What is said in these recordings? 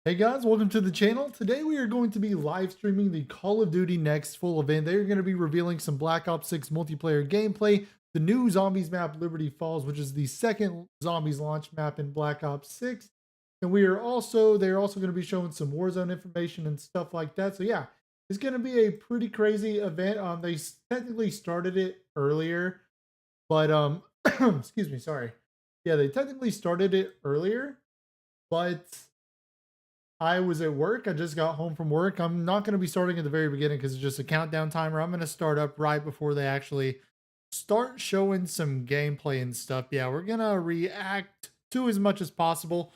Hey guys, welcome to the channel. Today we are going to be live streaming the Call of Duty Next full event. They are going to be revealing some Black Ops 6 multiplayer gameplay, the new Zombies map Liberty Falls, which is the second Zombies launch map in Black Ops 6. And they're also going to be showing some Warzone information and stuff like that. So yeah, it's going to be a pretty crazy event. They technically started it earlier, but excuse me, sorry. Yeah, they technically started it earlier, but I was at work. I just got home from work. I'm not going to be starting at the very beginning because it's just a countdown timer. I'm going to start up right before they actually start showing some gameplay and stuff. Yeah, we're going to react to as much as possible.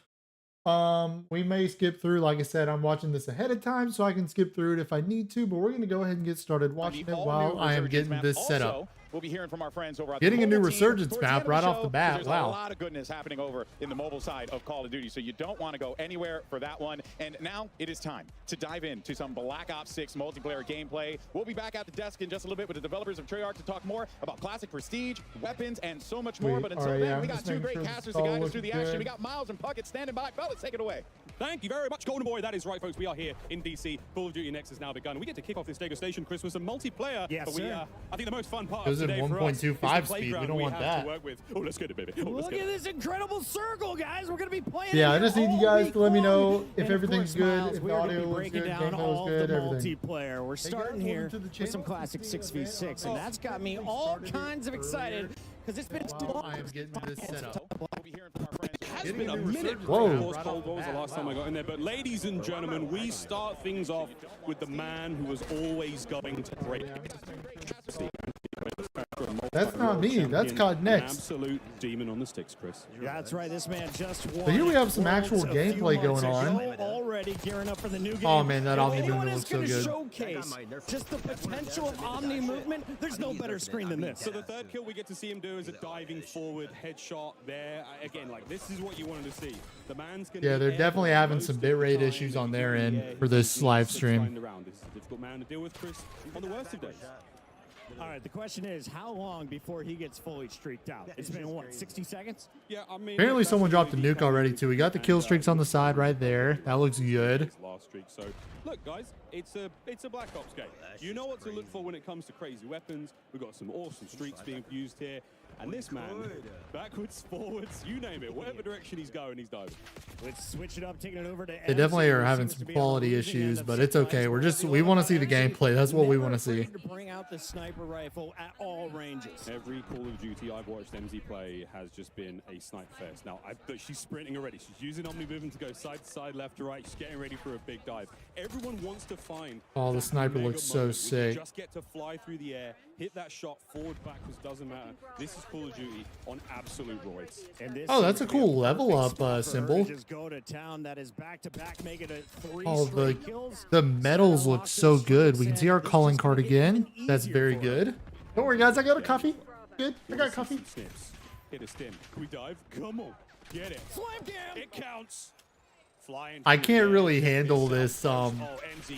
We may skip through. Like I said, I'm watching this ahead of time, so I can skip through it if I need to, but we're going to go ahead and get started watching it while I am getting this set up. We'll be hearing from our friends over at Getting a new mobile resurgence team. map right off the bat. There's Wow. a lot of goodness happening over in the mobile side of Call of Duty, so you don't want to go anywhere for that one. And now it is time to dive into some Black Ops 6 multiplayer gameplay. We'll be back at the desk in just a little bit with the developers of Treyarch to talk more about classic prestige, weapons, and so much more. But until then, we got two great casters to guide us through the action. We got Miles and Puckett standing by. Fellas, take it away. Thank you very much, Golden Boy. That is right, folks. We are here in DC. Call of Duty Next has now begun. We get to kick off this degustation, Chris, with some multiplayer. Yes, sir. I think the most fun part It was of in today for us is the 1.25 speed. We playground don't want have that. to work with. Oh, let's get it, baby. Oh, let's Look get at it. this incredible circle, guys. We're going to be playing. Yeah, I it just need all you guys week to let me know long. if And everything's of course, good, Miles, if we the are gonna audio be looks breaking good, down gameplay all looks of good, the everything. multiplayer. We're starting welcome here to the with channel. some classic 6v6, and that's got me all kinds of excited because it's been too While long. I am getting this set up. We'll be hearing from our friends. It has Getting been a a minute. resurgence. Whoa. Of course, Cold War was the last time I got in there. But ladies and gentlemen, we start things off with the man who was always going to break. That's not me. That's CodNext. Absolute demon on the sticks, Chris. That's right. This man just won. So here we have some Worlds actual a few gameplay months going on. ago, already gearing up for the new game. Oh, man, that And Omni anyone movement is looks so gonna good. Showcase just the potential of Omni movement. There's no better screen than this. So the third kill we get to see him do is a diving forward headshot there. Again, like this is what you wanted to see. The man's gonna Yeah, be they're airborne definitely having most some of the bitrate time. issues on their Yeah, end he's for this gonna live be stream. flying around. This is a difficult man to deal with, Chris, on the worst of days. All right, the question is, how long before he gets fully streaked out? It's been, what, 60 seconds? Yeah, I mean, Apparently that's someone dropped a really nuke already too. We got the kill streaks on the side right there. That looks good. his last streak. So, look, guys, it's a Black Ops game. You know what to look for when it comes to crazy weapons. We've got some awesome streaks being used here. And this man, backwards, forwards, you name it, whatever direction he's going, he's diving. Let's switch it up, taking it over to They definitely are having some quality issues, but it's okay. We want to see the gameplay. That's what we want to see. To bring out the sniper rifle at all ranges. Every Call of Duty I've watched MZ play has just been a sniper fest. Now, but she's sprinting already. She's using Omni movement to go side to side, left to right. She's getting ready for a big dive. Everyone wants to find. Oh, the that sniper mega looks so moment. We sick. just get to fly through the air, hit that shot, forward, backwards, doesn't matter. This is Call of Duty on absolute roids. Oh, that's a cool level up symbol. Just go to town. That is back-to-back, make it a 3 Oh, straight kills. the medals look so good. We can see our calling card again. That's very good. Don't worry, guys. I got a coffee. Good. I got coffee. Snips. Hit a stim. Can we dive? Come on. Get it. Slam down. It counts. Flying. I through can't the air. really handle This this MZ.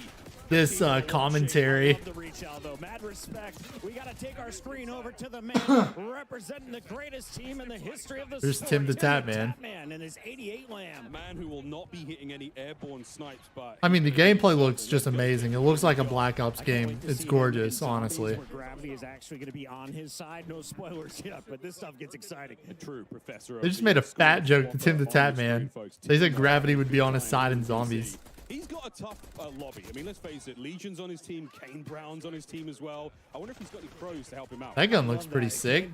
this commentary. Love the reach out, though. Mad respect. We got to take our screen over to the man representing the greatest team in the history of the There's sport. Tim the Tap Man. And his 88 lamb. A man who will not be hitting any airborne snipes, but I mean, the gameplay looks just amazing. It looks like a Black Ops game. It's gorgeous, honestly. Where gravity is actually going to be on his side. No spoilers yet, but this stuff gets exciting. a true professor. They just made a fat joke to Tim the Tap Man. They said gravity would be on his side in zombies. He's got a tough lobby. I mean, let's face it. Legion's on his team. Kane Brown's on his team as well. I wonder if he's got any pros to help him out. That gun looks pretty sick.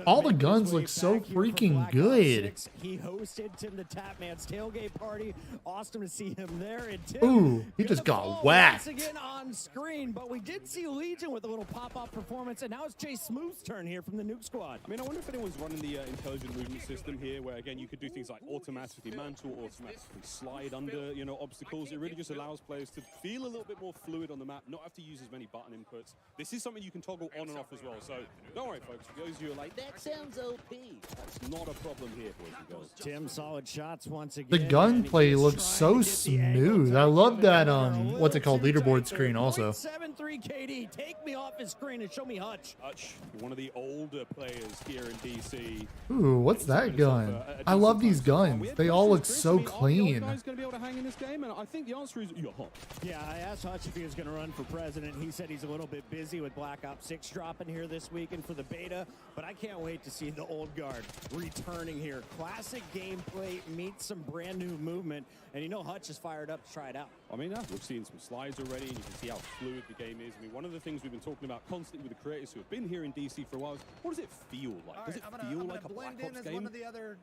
All the guns look so freaking good. He hosted Tim the Tap Man's tailgate party. Awesome to see him there. And Tim Ooh, he just gonna got fall whacked. once again on screen, but we did see Legion with a little pop-up performance, and now it's Jay Smooth's turn here from the Nuke Squad. I mean, I wonder if anyone's running the intelligent movement system here, where again you could do things like automatically mantle, automatically slide under, obstacles. It really just allows players to feel a little bit more fluid on the map, not have to use as many button inputs. This is something you can toggle on and off as well. So don't worry, folks. For those of you who are like, that sounds OP. That's not a problem here, boys and girls. Tim, solid shots once again. The gunplay and he's looks trying so to get the angle smooth. to I love put it that on a what's it called, little too leaderboard tight screen there. also. 0.73 screen, KD. Take me off his screen and show me Hutch. Hutch, one of the older players here in DC. Ooh, what's that gun? I love these guns. They all look so clean. Guys going to be able to hang in this game, and I think the answer is you're hot. Yeah, I asked Hutch if he was going to run for president. He said he's a little bit busy with Black Ops 6 dropping here this weekend for the beta, but I can't wait to see the old guard returning here. Classic gameplay meets some brand new movement, and you know Hutch is fired up to try it out. I mean, we've seen some slides already, and you can see how fluid the game is. I mean, one of the things we've been talking about constantly with the creators who have been here in DC for a while is, what does it feel like? Does it feel like a Black Ops game?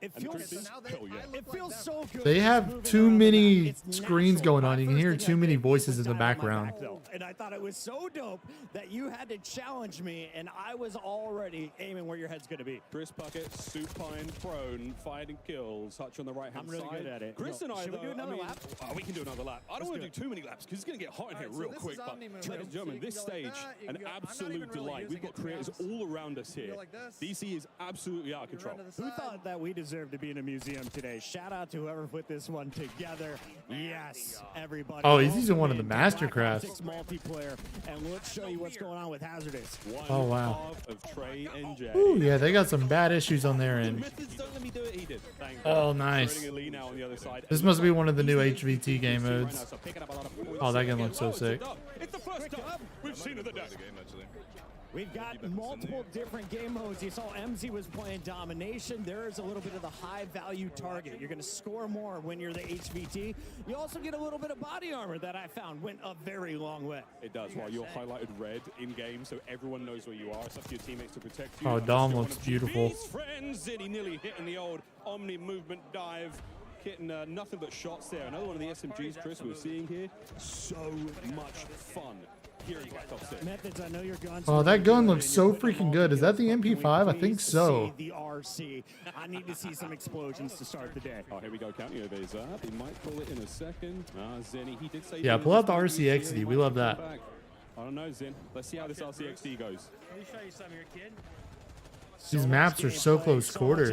It feels so good. They have too many screens going on. You can hear too many voices in the background. And I thought it was so dope that you had to challenge me, and I was already aiming where your head's going to be. Chris Puckett, supine, prone, fired and kills. Hutch on the right hand I'm really side. good at it. Chris and I, Should we do another lap? We can do another lap. I don't want to do too many laps because it's going to get hot in here real quick. But ladies and gentlemen, this stage, an absolute delight. We've got creators all around us here. DC is absolutely out of control. Who thought that we deserved to be in a museum today? Shout out to whoever put this one together. Yes, everybody. Oh, he's using one of the mastercrafts. Multiplayer, and let's show you what's going on with Hazardous. Oh, wow. Of Trey and Jay. Ooh, yeah, they got some bad issues on their end. Don't let me do it. He did. Oh, nice. This must be one of the new HVT game modes. Oh, that gun looks so sick. It's the first time we've seen of the day. We've got multiple different game modes. You saw MZ was playing domination. There is a little bit of the high value target. You're going to score more when you're the HVT. You also get a little bit of body armor that I found went a very long way. It does, while you're highlighted red in game, so everyone knows where you are. It's up to your teammates to protect you. Oh, Dom looks beautiful. Friends, and he nearly hitting the old Omni movement dive. Hitting nothing but shots there. Another one of the SMGs, Chris, we're seeing here. So much fun here in Black Ops 6. Methods, I know your guns. Oh, that gun looks so freaking good. Is that the MP5? I think so. The RC. I need to see some explosions to start the day. Oh, here we go. Counting over his up. He might pull it in a second. Zenny, he did say. Yeah, pull out the RCXD. We love that. I don't know, Zen. Let's see how this RCXD goes. Let me show you some here, kid. These maps are so close quarter.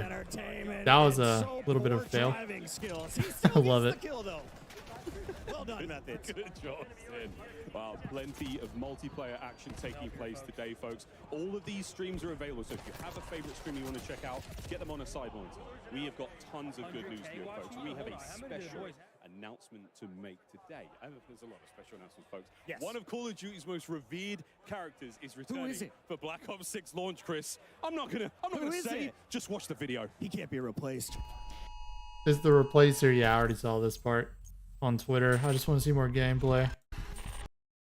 That was a little bit of a fail. I love it. Well done, Methods. Good job, Zen. Wow, plenty of multiplayer action taking place today, folks. All of these streams are available, so if you have a favorite stream you want to check out, get them on a side monitor. We have got tons of good news for you, folks. We have a special announcement to make today. There's a lot of special announcements, folks. Yes. One of Call of Duty's most revered characters is returning is it? for Black Ops 6 launch, Chris. I'm not gonna say. Just watch the video. He can't be replaced. Is the replacer? Yeah, I already saw this part on Twitter. I just want to see more gameplay.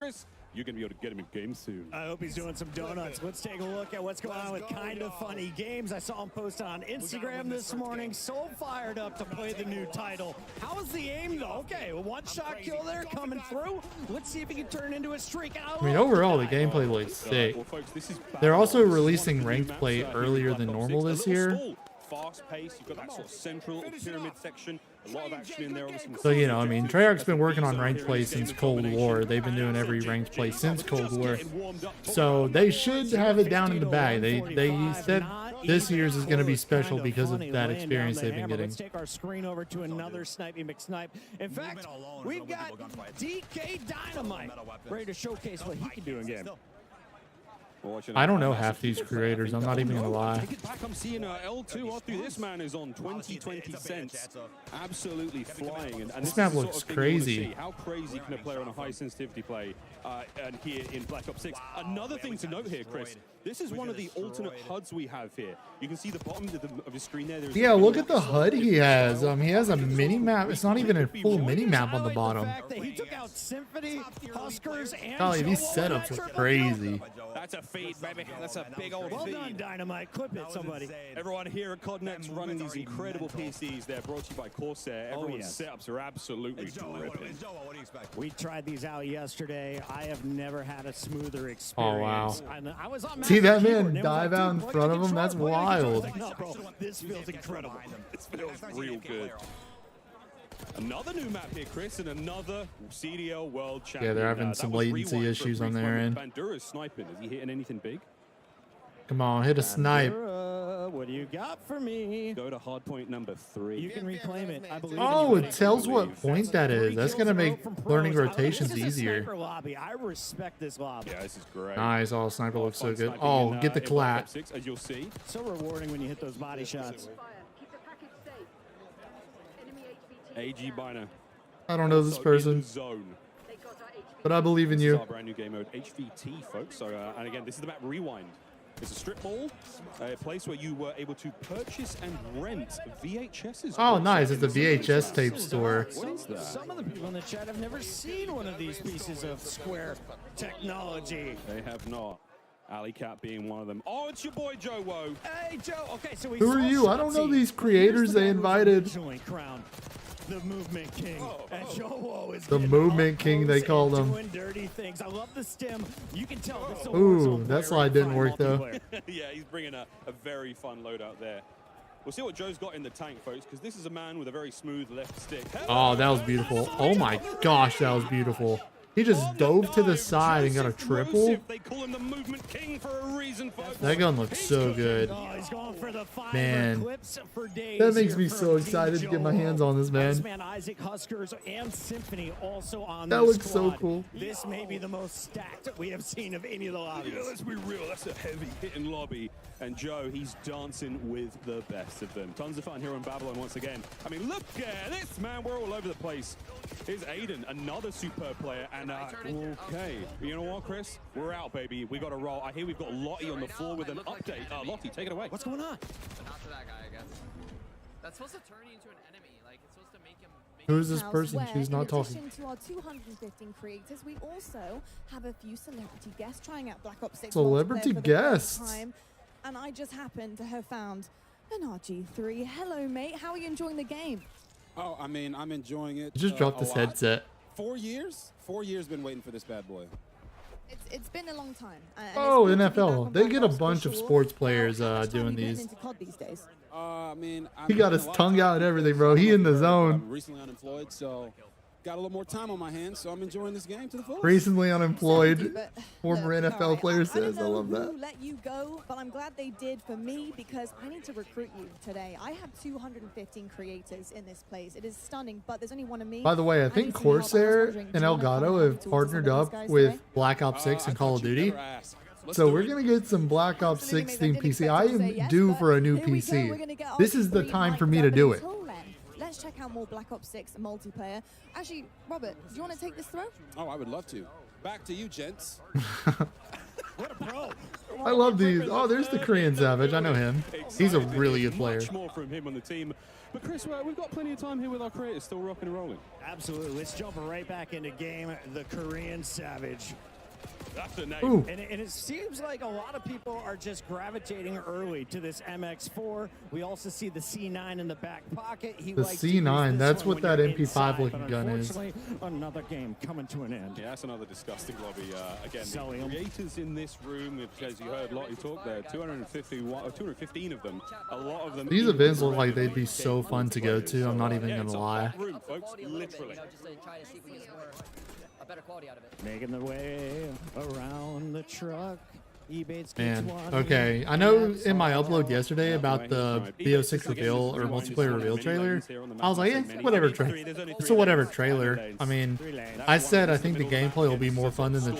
Chris, you're gonna be able to get him in game soon. I hope he's doing some donuts. Let's take a look at what's going on with Kind of Funny Games. I saw him post on Instagram this morning. So fired up to play the new title. How is the aim though? Okay, a one-shot kill there coming through. Let's see if he can turn into a streak. I mean, overall, the gameplay looks sick. Well, folks, this is They're also releasing ranked play earlier than normal this year. Fast pace, you've got that sort of central pyramid section, a lot of action in there. So, you know, I mean, Treyarch's been working on ranked play since Cold War. They've been doing every ranked play since Cold War. So they should have it down in the bag. They said this year's is going to be special because of that experience they've been getting. Let's take our screen over to another Snipey McSnipe. In fact, we've got DK Dynamite ready to showcase what he can do in game. I don't know half these creators. I'm not even going to lie. I'm seeing L2 off through. This man is on 20 cents. Absolutely flying. And this map looks crazy. How crazy can a player on a high sensitivity play and here in Black Ops 6? Another thing to note here, Chris. This is one of the alternate HUDs we have here. You can see the bottom of the screen there. Yeah, look at the HUD he has. He has a mini map. It's not even a full mini map on the bottom. He took out Symphony, Huskers, and Golly, these setups are crazy. That's a feed, baby. That's a big old well feed. done, Dynamite. Clip it, somebody. Everyone here at CodNext running these incredible PCs. They're brought to you by Corsair. Everyone's setups are absolutely dripping. We tried these out yesterday. I have never had a smoother experience. Oh, wow. I was on See that man dive out in front of him? That's wild. No, bro, this feels incredible. This feels real good. Another new map here, Chris, and another CDL World Champion. Yeah, they're having some latency issues on their end. Bandura's sniping. Is he hitting anything big? Come on, hit a snipe. What do you got for me? Go to hard point number 3. You can reclaim it. I believe. Oh, in you, it tells believe. what point that is. That's gonna make learning rotations This is a easier. sniper lobby. I respect this lobby. Yeah, this is great. Nice. Oh, sniper looks so Fun good. sniping Oh, in, get the in Black collat. Ops 6, as you'll see. So rewarding when you hit those body shots. AG Biner. I don't know this So in person, the zone. but I believe in This is you. our brand new game mode, HVT, folks. So, and again, this is the map Rewind. It's a strip mall, a place where you were able to purchase and rent VHSs. Oh, nice. In It's a the same VHS map. tape store. What is that? Some of the people in the chat have never seen one of these pieces of square technology. They have not. Alley Cat being one of them. Oh, it's your boy Joe Woe. Hey, Joe. Okay, so we Who are saw you? I don't know Shotzi. these Here's creators the they man who was invited. originally crowned the Movement King. And Joe Woe is The getting Movement up King, they close called and him. Doing dirty things. I love the stem. You can tell this is a Ooh, Warzone that player slide in didn't fine work, though. multiplayer. Yeah, he's bringing a very fun loadout there. We'll see what Joe's got in the tank, folks, because this is a man with a very smooth left stick. Oh, that was beautiful. Oh my gosh, that was beautiful. He just dove to the side and got a triple. They call him the Movement King for a reason, folks. That gun looks so good. Oh, he's going for the five Man, clips for days that makes here me from so Team excited to get my Joe hands Woe. on this, man. Iceman, Isaac, Huskers, and Symphony also on That this looks so squad. cool. This may be the most stacked we have seen of any of the lobbies. Yeah, let's be real. That's a heavy hitting lobby. And Joe, he's dancing with the best of them. Tons of fun here on Babylon once again. I mean, look at this, man. We're all over the place. Here's Aiden, another superb player. And okay, you know what, Chris? We're out, baby. We got to roll. I hear we've got Lottie on the floor with an update. Lottie, take it away. What's going on? Not to that guy, I guess. That's supposed to turn you into an enemy. Like, it's supposed to make him. Who is this House person? where, She's not in talking. addition to our 215 creators, we also have a few celebrity guests trying out Black Ops 6 Celebrity multiplayer for the guests? first time. And I just happened to have found an RG3. Hello, mate. How are you enjoying the game? Oh, I mean, I'm enjoying it. He just dropped a his lot. headset. 4 years? 4 years been waiting for this bad boy. It's been a long time. And it's Oh, good to be back NFL. on They Black get a Ops for bunch of sure. sports How players much time doing have you put these. into COD these days? I mean, He got his tongue out and everything, bro. He in the zone. I'm recently unemployed, so got a little more time on my hands, so I'm enjoying this game to the fullest. Recently unemployed. But Former look, NFL alright, player I says. I don't know love that. who let you go, but I'm glad they did for me because I need to recruit you today. I have 215 creators in this place. It is stunning, but there's only one of me. By the way, I need think some help. I was Corsair wondering, do and you wanna come Elgato and have talk to partnered some of up those guys with today? Black Ops 6 and I Call thought of you'd Duty. never ask. Let's So do we're it. gonna get some Black Ops Absolutely, 6 mate. I themed didn't PC. expect I you to say am yes, due but for a new here we go. We're PC. gonna get our This is the green time light for me up, to but do it. until then, let's check out more Black Ops 6 multiplayer. Actually, Robert, do you want to take this throw? Oh, I would love to. Back to you, gents. What a pro. I love these. Oh, there's the Korean Savage. I know him. He's a really good player. Much more from him on the team. But Chris, we've got plenty of time here with our creators still rocking and rolling. Absolutely. Let's jump right back into game. The Korean Savage. That's a name. Ooh. And it seems like a lot of people are just gravitating early to this MX4. We also see the C9 in the back pocket. He The likes to use C9, this that's one what when that you're MP5 inside, looking but gun is. unfortunately, another game coming to an end. Yeah, that's another disgusting lobby. Again, the Selling 'em. creators in this room, as you heard Lottie talk there, 215 of them. A lot of them. These in events look like Korea. they'd be so fun to go to. I'm not even Yeah, gonna it's a lie. hot room, folks, literally. Just to try to see if we can get more, a better quality out of it. Making the way around the truck. Ebates Man, gets one. okay. I know in my upload yesterday about the BO6 reveal or multiplayer reveal trailer, I was like, whatever. It's a whatever trailer. I mean, I said I think the gameplay will be more fun than the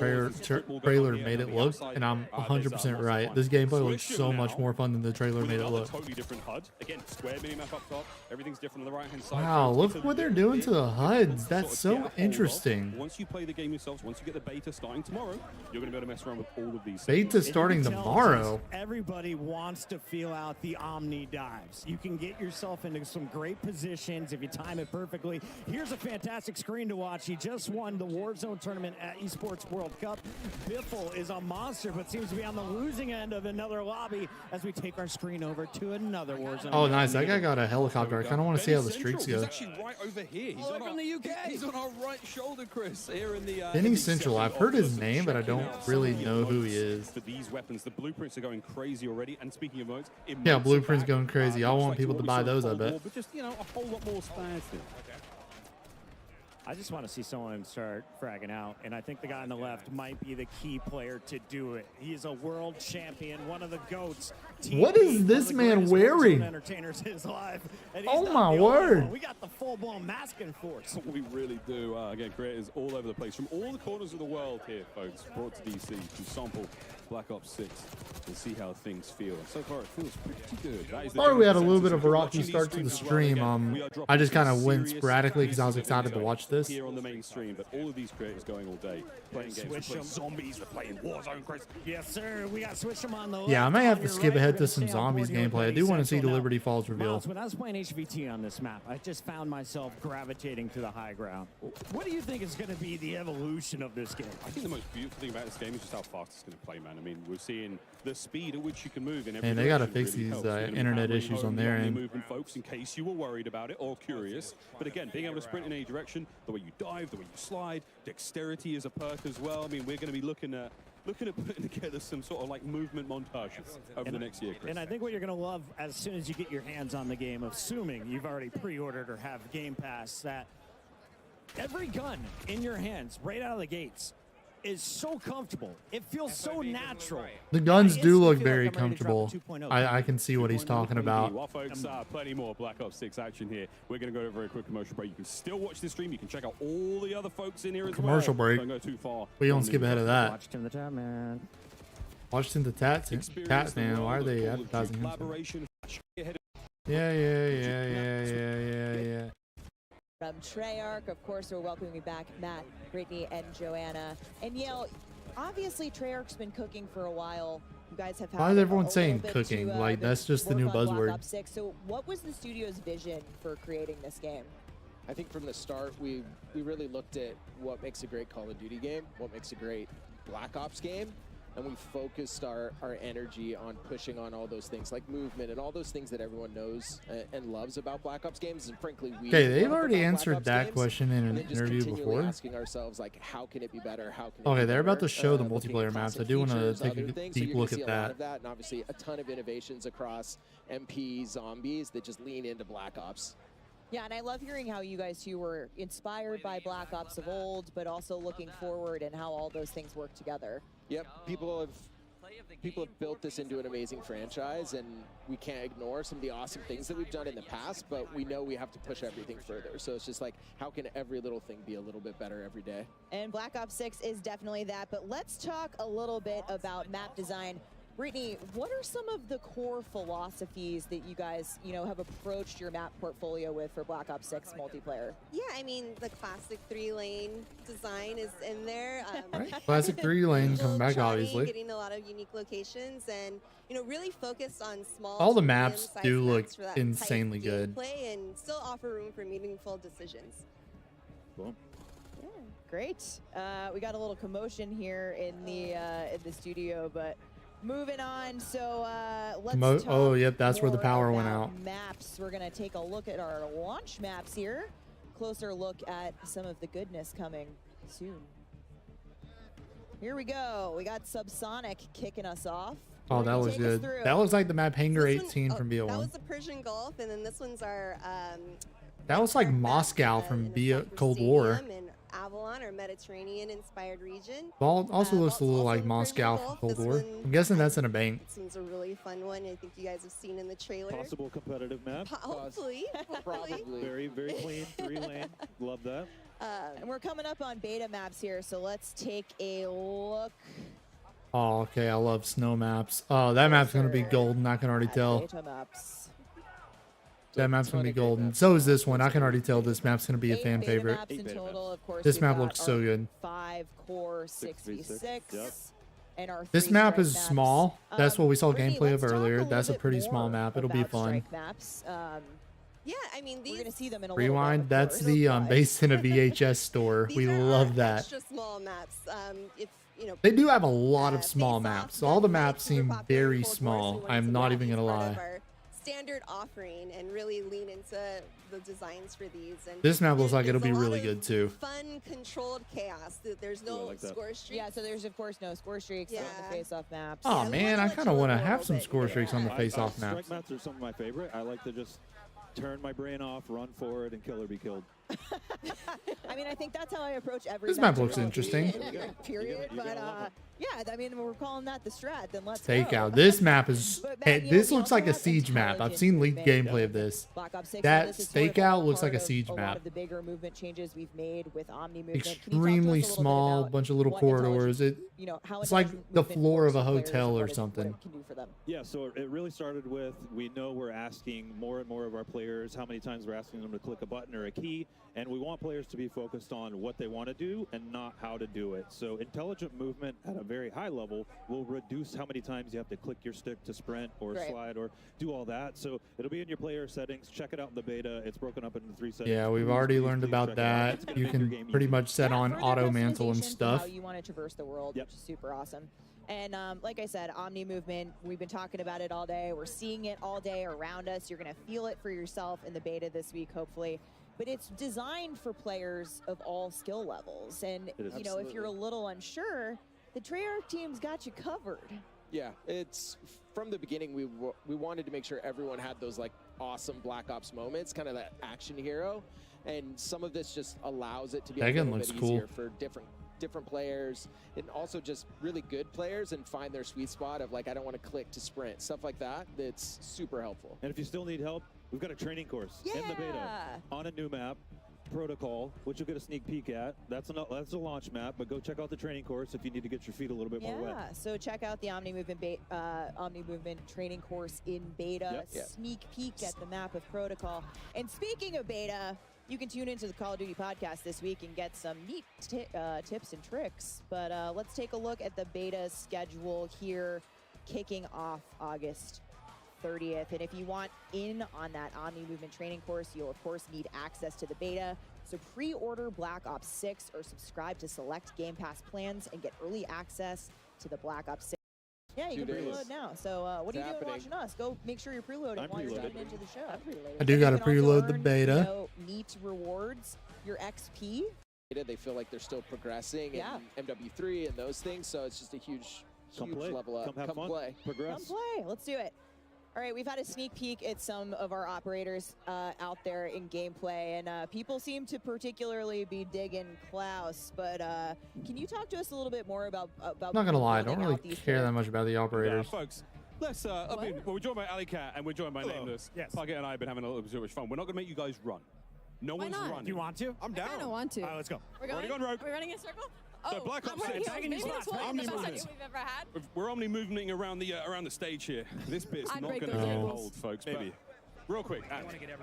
trailer made it look, and I'm 100% right. This gameplay looks so much more fun than the trailer made it look. Totally different HUD. Again, square minimap up top. Everything's different on the right hand side. Wow, It's look a what they're little doing bit to the HUDs. sort That's of so get a hold of. interesting. Once you play the game yourselves, once you get the beta starting tomorrow, you're going to be able to mess around with all of these. Beta starting And you can tell tomorrow. just everybody wants to feel out the Omni dives. You can get yourself into some great positions if you time it perfectly. Here's a fantastic screen to watch. He just won the Warzone tournament at Esports World Cup. Biffle is a monster, but seems to be on the losing end of another lobby as we take our screen over to another Warzone. Oh, nice. That guy got a helicopter. I kind of want to see how the streaks He's go. actually right over here. He's Oh, on from our, the UK. He's on our right shoulder, Chris. Here in the Benny Central. I've heard his office, name, but I checking don't out really some of the know who he emotes is. For these weapons, the blueprints are going crazy already. And speaking of emotes, Yeah, emotes Blueprint's are back. going crazy. I much want like people what to we buy saw in those, I Cold bet. War, but just a whole lot more spares here. I just want to see someone start fragging out, and I think the guy on the left might be the key player to do it. He is a world champion, one of the GOATs. What is this man wearing? Entertainers is live, and he's Oh not my the only word. one. We got the full-blown masking force. We really do. Again, creators all over the place from all the corners of the world here, folks. Brought to DC to sample Black Ops 6 and see how things feel. And so far, it feels pretty good. That is the Sorry we had a little consensus. bit of a If you're rocky watching start to these the streams as well, stream. again, we are dropping I just kind of some went serious sporadically because I was pieces excited to of watch this. here on the main stream, but all of these creators going all day, playing games, Switch playing 'em. zombies, they're playing Warzone, Chris. Yes, sir. We got switch 'em on the Yeah, I left. might have On to your skip right, ahead we're to gonna some stay on board zombies here with gameplay. I Ready do want to see the Central now. Liberty Falls reveal. Miles, when I was playing HVT on this map, I just found myself gravitating to the high ground. What do you think is going to be the evolution of this game? I think the most beautiful thing about this game is just how fast it's going to play, man. I mean, we're seeing the speed at which you can move in every And they got to direction fix really these helps. We're gonna be internet hammering issues home on the their omni end. movement, folks, in case you were worried about it or curious. But again, being able to sprint in any direction, the way you dive, the way you slide, dexterity is a perk as well. I mean, we're going to be looking at putting together some sort of like movement montages over the next year, Chris. And I think what you're going to love as soon as you get your hands on the game, assuming you've already pre-ordered or have Game Pass, that every gun in your hands right out of the gates is so comfortable. It feels so natural. The guns I do look instantly feel very like I'm ready to drop a comfortable. 2.0. I can see what he's talking about. Well, folks, plenty more Black Ops 6 action here. We're going to go to a very quick commercial break. You can still watch this stream. You can check out all the other folks in here as well. Commercial break. Don't go too far. We don't skip ahead of that. Watched in the time, man. Watched in the tats, man. Why are they advertising him? Collaboration. Yeah. From Treyarch, of course, we're welcoming back Matt, Brittany, and Joanna. And Yale, obviously Treyarch's been cooking for a while. You guys have had Why is everyone a saying little bit cooking? to, Like, that's just the new work on Black buzzword. Ops 6. So what was the studio's vision for creating this game? I think from the start, we really looked at what makes a great Call of Duty game, what makes a great Black Ops game, and we focused our energy on pushing on all those things like movement and all those things that everyone knows and loves about Black Ops games. And frankly, we Okay, they've love already about Black answered Ops that games, question in and an then just interview continually before. asking ourselves, like, how can it be better? How can it Okay, be they're about better? to show the Looking multiplayer maps. I classic do want to features, take other a things. So deep you're gonna look see at a lot that. of that, and obviously a ton of innovations across MP, zombies that just lean into Black Ops. Yeah, and I love hearing how you guys two were inspired by Black Ops of old, but also looking forward and how all those things work together. Yep, people have built this into an amazing franchise, and we can't ignore some of the awesome things that we've done in the past, but we know we have to push everything further. So it's just like, how can every little thing be a little bit better every day? And Black Ops 6 is definitely that, but let's talk a little bit about map design. Brittany, what are some of the core philosophies that you guys, have approached your map portfolio with for Black Ops 6 multiplayer? Yeah, I mean, the classic 3-lane design is in there. Classic 3-lane coming back, Trying, obviously. Getting a lot of unique locations and, really focused on small. All the to maps medium-sized do look maps for that insanely tight good. gameplay and still offer room for meaningful decisions. Cool. Yeah, great. We got a little commotion here in the studio, but moving on. So let's talk Oh, yep, that's where the more power went about out. Maps. We're gonna take a look at our launch maps here. Closer look at some of the goodness coming soon. Here we go. We got Subsonic kicking us off. Oh, that was Take us good. through. That looks like the map Hangar This one- 18 oh, from That BO1. was the Persian Gulf, and then this one's our. That was like map, Moscow in from a soccer Cold War. stadium in Avalon, or Mediterranean-inspired region. Also looks a little also like the Persian Moscow from Gulf. Cold This War. one- I'm guessing that's in a bank. This one's a really fun one. I think you guys have seen in the trailer. Possible competitive map. Hopefully. Probably. Very, very clean. 3-lane. Love that. And we're coming up on beta maps here, so let's take a look. Oh, okay. I love snow maps. Oh, that map's gonna be golden. I can already at tell. Beta maps. That map's gonna be golden. So is this one. I can already tell this map's gonna be a 8 fan beta favorite. maps in beta total, of course. This we've map got looks so our good. 5 core 6v6. Yep. And our This 3 map strike is maps. small. That's what we saw Brittany, gameplay of let's talk earlier. little That's a bit pretty small more map. It'll be about fun. strike maps. Yeah, I mean, these We're gonna see them in a Rewind. little bit, of That's course. the But- based in a VHS store. these We are love our that. extra small maps. If They do have a lot of small Face-Off, maps. All the Gunfight, maps super seem popular in very Cold War, so we small. wanted I'm to not make even these gonna part of lie. our standard offering and really lean into the designs for these. And This map looks like there's it'll be a lot really of good too. Fun, controlled chaos. There's Ooh, I no like that. score streaks. Yeah, so there's of course no score streaks on Yeah. the face-off maps. Oh we man, wanna I let kind you of want to live a have little some bit score here. streaks on the face-off Strike maps. maps are some of my favorite. I like to just turn my brain off, run forward, and kill or be killed. I mean, I think that's how I approach every This map match in looks Call of Duty, interesting. period. You're But gonna love 'em. yeah, I mean, we're calling that the strat. Then let's Fake go. out. This map is. But Hey, Matt, you know, this we looks also like a have siege map. I've intelligent seen leaked movement. gameplay of this. Black Ops 6, That and this is sort of fake out all looks like part a of siege a lot map. of the bigger movement changes we've made with Omni movement. Can you talk to us a Extremely little bit small, about bunch of little what corridors. intelligent- It you know, how it's like intelligent the movement floor works of a for players hotel and or what something. it can do for them. Yeah, so it really started with, we know we're asking more and more of our players how many times we're asking them to click a button or a key, and we want players to be focused on what they want to do and not how to do it. So intelligent movement at a very high level will reduce how many times you have to click your stick to sprint or Right. slide or do all that. So it'll be in your player settings. Check it out in the beta. It's broken up into 3 settings. Yeah, we've Please, already please, learned please about check it out. It's that. gonna You make your can game pretty easy. much set on further auto mantle and customization for stuff. How you want to traverse the world, Yep. which is super awesome. And like I said, Omni movement, we've been talking about it all day. We're seeing it all day around us. You're going to feel it for yourself in the beta this week, hopefully. But it's designed for players of all skill levels. And, It is. you know, if you're a little unsure, the Treyarch team's got you covered. Yeah, it's from the beginning we wanted to make sure everyone had those like awesome Black Ops moments, kind of that action hero, and some of this just allows it to be a Tegan little looks bit cool. easier for different players, and also just really good players and find their sweet spot of like, I don't want to click to sprint, stuff like that. That's super helpful. And if you still need help, we've got a training course in the beta Yeah. on a new map, Protocol, which you'll get a sneak peek at. That's a launch map, but go check out the training course if you need to get your feet a little bit more wet. Yeah, so check out the Omni Movement training course in beta. Yep. Yeah. Sneak peek at the map of Protocol. And speaking of beta, you can tune into the Call of Duty podcast this week and get some neat tips and tricks. But let's take a look at the beta schedule here, kicking off August 30th. And if you want in on that Omni Movement training course, you'll of course need access to the beta. So pre-order Black Ops 6 or subscribe to select Game Pass plans and get early access to the Black Ops 6. Yeah, you 2 can days. preload now. So what are you It's doing happening. watching us? Go make sure you're preloading I'm while you're preloaded. tuning into the show. I do gotta You can also preload the earn, beta. You know, neat rewards, your XP. They feel like they're still progressing Yeah. in MW3 and those things, so it's just a huge Come play. level up. Come have fun. play. Progress. Come play. Let's do it. All right, we've had a sneak peek at some of our operators out there in gameplay, and people seem to particularly be digging Klaus. But can you talk to us a little bit more about? I'm not gonna lie, I don't building really out these care that much about the Yeah, operators. folks. Let's, I mean, well, we're joined by Ali Cat and we're joined by Nameless. Yes. Target and I have been having a little bit too much fun. We're not going to make you guys run. No one's not? running. Do you want to? I'm down. I don't want to. All right, let's go. We're Already going. gone rogue. Are we running in a circle? So Oh, Black I'm Ops running 6. in. Maybe Tagging this these will be Omni the best movements. idea we've ever had. We're omni moving around the stage here. This bit's I'd not break going to those get rules. old, folks. Maybe. But real quick,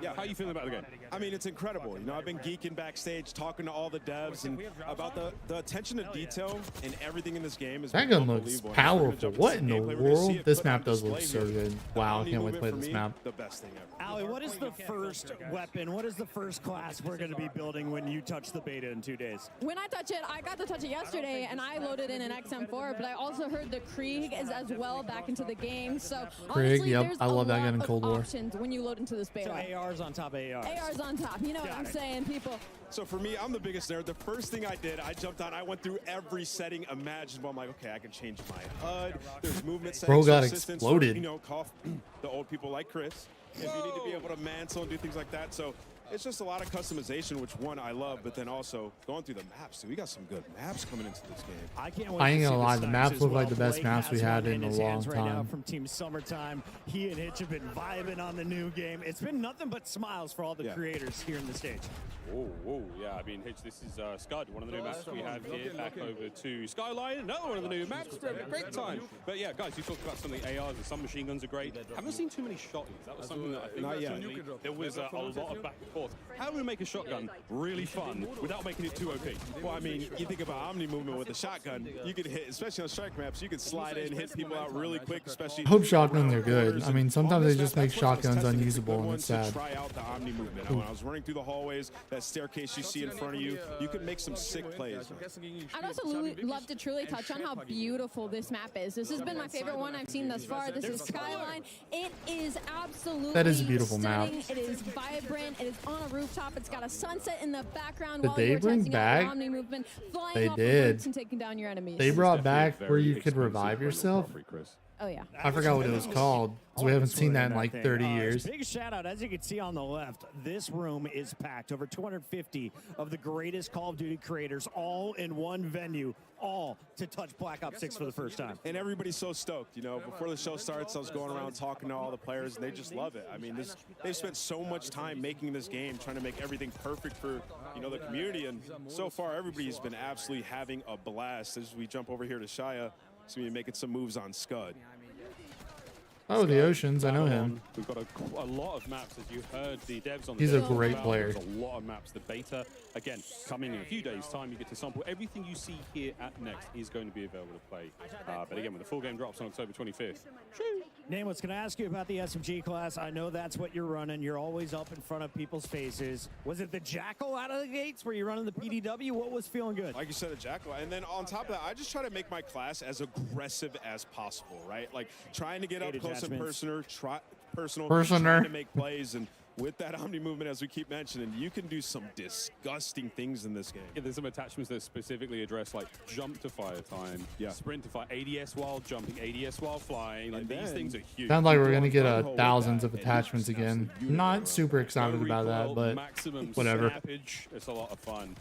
yeah, how you feeling about the game? I mean, it's incredible. You know, I've been geeking backstage, talking to all the devs, and about the attention to detail and everything in this game is That gun looks unbelievable. And we're gonna powerful. jump into What some in the gameplay. We're gonna see world? it This put on map does look display so here. good. The Wow, I Omni can't wait to movement play for this me, map. The best thing ever. Ali, what is the first weapon? What is the first class we're going to be building when you touch the beta in 2 days? When I touch it, I got to touch it yesterday, and I loaded in an XM4. But I also heard the Krieg is as well back into the game. So honestly, yep, there's I love a that gun lot in of Cold War. options when you load into this So beta. ARs on top of ARs. AR's on top. You know what Got I'm it. saying, people? So for me, I'm the biggest nerd. The first thing I did, I jumped on. I went through every setting imaginable. I'm like, okay, I can change my HUD. There's movement settings. Bro got for assistance for, exploded. you know, call the old people like Chris. If you need to be able to mantle and do things like that. So it's just a lot of customization, which one I love, but then also going through the maps. So we got some good maps coming into this game. I can't wait I ain't to see gonna lie, the snipes maps as look well. like the best Blake maps we has had one in a his long hands right now time. from Team Summertime. He and Hitch have been vibing on the new game. It's been nothing but smiles for all the creators here in the stage. Whoa, yeah, I mean, Hitch, this is Scud, one of the new maps we have here, back over to Skyline, another one of the new maps, we're having a great time. But yeah, guys, you talked about some of the ARs and some machine guns are great. Haven't seen too many shotguns, that was something that I think Not yet. there was a lot of back and forth. How do we make a shotgun really fun without making it too OP? Well, I mean, you think about Omni movement with the shotgun, you could hit, especially on strike maps, you could slide in, hit people out really quick, especially. I hope shotguns are good. corners. I mean, And sometimes on they this just map, make that's what I was shotguns testing. It's a unusable, good and one it's to sad. Try out the Omni movement. When I was running through the hallways, that staircase you see in front of you, you could make some sick plays. I'd also love to truly touch on how beautiful this map is. This has been my favorite one I've seen thus far. This is Skyline. It is absolutely That is a beautiful map. stunning. It is vibrant. It is on a rooftop. It's got a sunset in the background Did while they you're bring testing out back- your Omni movement, flying They off did. the roofs and taking down your enemies. They brought back where you could revive yourself. Oh yeah. I forgot what it was called, because we haven't seen that in like 30 years. Big shout out, as you can see on the left, this room is packed. Over 250 of the greatest Call of Duty creators, all in one venue, all to touch Black Ops 6 for the first time. And everybody's so stoked. You know, before the show starts, I was going around talking to all the players, and they just love it. I mean, they've spent so much time making this game, trying to make everything perfect for, you know, the community. And so far, everybody's been absolutely having a blast. As we jump over here to Shia, so we're making some moves on Scud. Oh, the Oceans. I know him. We've got a lot of maps, as you heard the devs on the He's a dev great about. player. There's a lot of maps. The beta, again, coming in a few days' time, you get to sample. Everything you see here at Next is going to be available to play. But again, when the full game drops on October 25th. Nameless, can I ask you about the SMG class? I know that's what you're running. You're always up in front of people's faces. Was it the Jackal out of the gates? Were you running the PDW? What was feeling good? Like you said, a Jackal. And then on top of that, I just try to make my class as aggressive as possible, right? Like trying to get up close and personal, trying to make plays. And with that Omni movement, as we keep mentioning, you can do some disgusting things in this game. Yeah, there's some attachments that specifically address like jump to fire time, sprint to fire, ADS while jumping, ADS while flying. Like these things are huge. Sounds like we're gonna get thousands of attachments again. Not super excited about that, but whatever. It's a lot of fun.